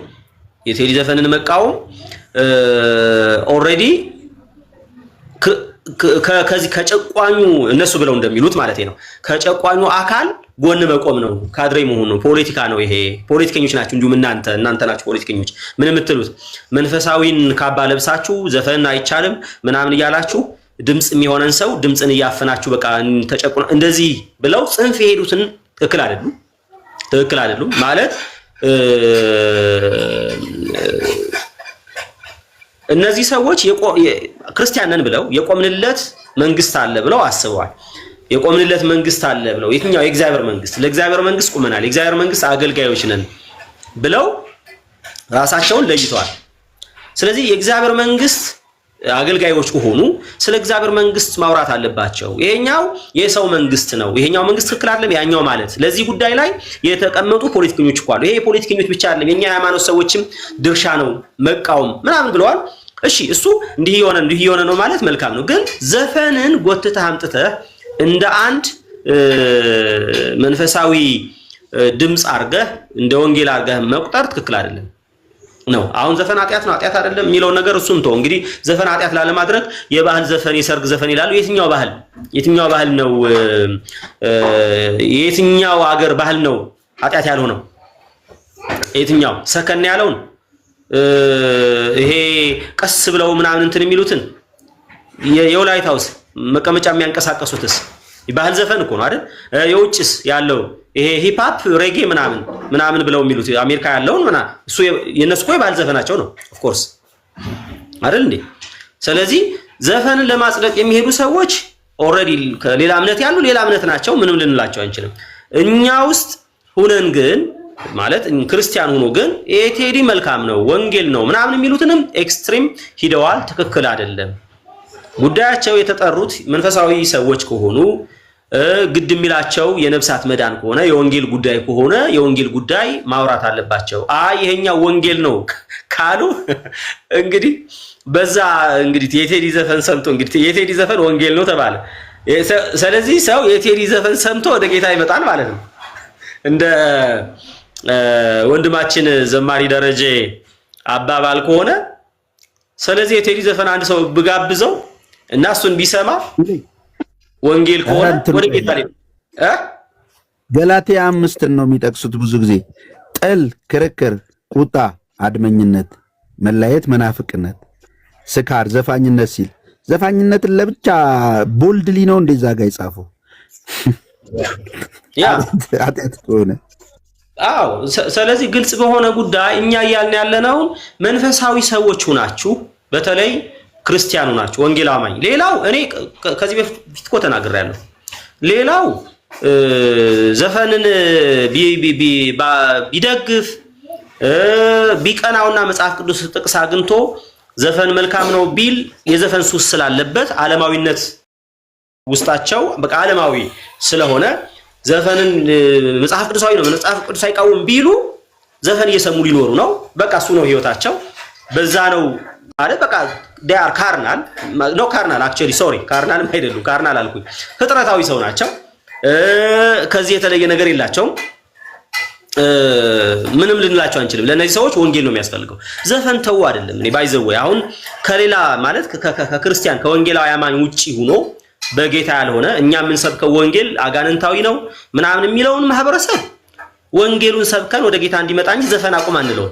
ኦልሬዲ ከዚህ ከጨቋኙ እነሱ ብለው እንደሚሉት ማለት ነው ከጨቋኙ አካል ጎን መቆም ነው። ካድሬ መሆን ነው። ፖለቲካ ነው ይሄ። ፖለቲከኞች ናችሁ። እንዲሁም እናንተ ናችሁ ፖለቲከኞች። ምን የምትሉት መንፈሳዊን ካባ ለብሳችሁ ዘፈን አይቻልም ምናምን እያላችሁ ድምጽ የሚሆነን ሰው ድምጽን እያፈናችሁ በቃ ተጨቁና እንደዚህ ብለው ጽንፍ የሄዱትን ትክክል አይደሉም ማለት እነዚህ ሰዎች ክርስቲያን ነን ብለው የቆምንለት መንግስት አለ ብለው አስበዋል። የቆምንለት መንግስት አለ ብለው የትኛው የእግዚአብሔር መንግስት ለእግዚአብሔር መንግስት ቁመናል፣ የእግዚአብሔር መንግስት አገልጋዮች ነን ብለው ራሳቸውን ለይተዋል። ስለዚህ የእግዚአብሔር መንግስት አገልጋዮች ከሆኑ ስለ እግዚአብሔር መንግስት ማውራት አለባቸው። ይሄኛው የሰው መንግስት ነው፣ ይሄኛው መንግስት ትክክል አይደለም ያኛው ማለት ለዚህ ጉዳይ ላይ የተቀመጡ ፖለቲከኞች እኮ አሉ። ይሄ ፖለቲከኞች ብቻ አይደለም የኛ ሃይማኖት ሰዎችም ድርሻ ነው መቃወም ምናምን ብለዋል። እሺ እሱ እንዲህ የሆነ ነው ማለት መልካም ነው። ግን ዘፈንን ጎትተህ አምጥተህ እንደ አንድ መንፈሳዊ ድምጽ አርገህ እንደ ወንጌል አርገህ መቁጠር ትክክል አይደለም ነው። አሁን ዘፈን ኃጢአት ነው ኃጢአት አይደለም የሚለው ነገር እሱን ተው። እንግዲህ ዘፈን ኃጢአት ላለማድረግ የባህል ዘፈን የሰርግ ዘፈን ይላሉ። የትኛው ባህል ነው? የትኛው ሀገር ባህል ነው ኃጢአት ያልሆነው? የትኛው ሰከን ያለውን ይሄ ቀስ ብለው ምናምን እንትን የሚሉትን የወላይታውስ መቀመጫ የሚያንቀሳቀሱትስ ባህል ዘፈን እኮ ነው አይደል? የውጭስ ያለው ይሄ ሂፕ ሆፕ ሬጌ ምናምን ብለው የሚሉት አሜሪካ ያለውን እሱ የነሱ እኮ ባህል ዘፈናቸው ነው ኦፍ ኮርስ አይደል እንዴ? ስለዚህ ዘፈንን ለማጽደቅ የሚሄዱ ሰዎች ኦልሬዲ ከሌላ እምነት ያሉ ሌላ እምነት ናቸው። ምንም ልንላቸው አንችልም። እኛ ውስጥ ሁነን ግን ማለት ክርስቲያን ሆኖ ግን የቴዲ መልካም ነው ወንጌል ነው ምናምን የሚሉትንም ኤክስትሪም ሂደዋል። ትክክል አይደለም። ጉዳያቸው የተጠሩት መንፈሳዊ ሰዎች ከሆኑ ግድ የሚላቸው የነፍሳት መዳን ከሆነ የወንጌል ጉዳይ ከሆነ የወንጌል ጉዳይ ማውራት አለባቸው። ይሄኛው ወንጌል ነው ካሉ እንግዲህ በዛ እንግዲህ የቴዲ ዘፈን ሰምቶ እንግዲህ የቴዲ ዘፈን ወንጌል ነው ተባለ። ስለዚህ ሰው የቴዲ ዘፈን ሰምቶ ወደ ጌታ ይመጣል ማለት ነው። እንደ ወንድማችን ዘማሪ ደረጀ አባባል ከሆነ ስለዚህ የቴዲ ዘፈን አንድ ሰው ብጋብዘው እና እሱን ቢሰማ ወንጌል ከሆነ ወደ ጌታ ገላትያ 5 ነው የሚጠቅሱት ብዙ ጊዜ ጥል፣ ክርክር፣ ቁጣ፣ አድመኝነት፣ መለያየት፣ መናፍቅነት፣ ስካር፣ ዘፋኝነት ሲል ዘፋኝነትን ለብቻ ቦልድሊ ነው እንደዛ ጋር ይጻፈው አጥያት ከሆነ ስለዚህ ግልጽ በሆነ ጉዳይ እኛ እያልን ያለነው መንፈሳዊ ሰዎች ሆናችሁ በተለይ ክርስቲያኑ ናችሁ ወንጌል አማኝ። ሌላው እኔ ከዚህ በፊት እኮ ተናግሬያለሁ። ሌላው ዘፈንን ቢደግፍ ቢቀናውና መጽሐፍ ቅዱስ ጥቅስ አግኝቶ ዘፈን መልካም ነው ቢል የዘፈን ሱስ ስላለበት ዓለማዊነት ውስጣቸው በቃ ዓለማዊ ስለሆነ ዘፈንን መጽሐፍ ቅዱሳዊ ነው መጽሐፍ ቅዱስ አይቃወም ቢሉ ዘፈን እየሰሙ ሊኖሩ ነው። በቃ እሱ ነው ህይወታቸው። በዛ ነው አይደል? በቃ they are carnal no carnal actually sorry carnal አይደሉም። carnal አልኩኝ። ፍጥረታዊ ሰው ናቸው። ከዚህ የተለየ ነገር የላቸውም። ምንም ልንላቸው አንችልም። ለነዚህ ሰዎች ወንጌል ነው የሚያስፈልገው። ዘፈን ተው አይደለም። እኔ ባይዘው አሁን ከሌላ ማለት ከክርስቲያን ከወንጌላዊ አማኝ ውጪ ሆኖ በጌታ ያልሆነ እኛ የምንሰብከው ወንጌል አጋንንታዊ ነው ምናምን የሚለውን ማህበረሰብ ወንጌሉን ሰብከን ወደ ጌታ እንዲመጣ እንጂ ዘፈን አቁም አንለው።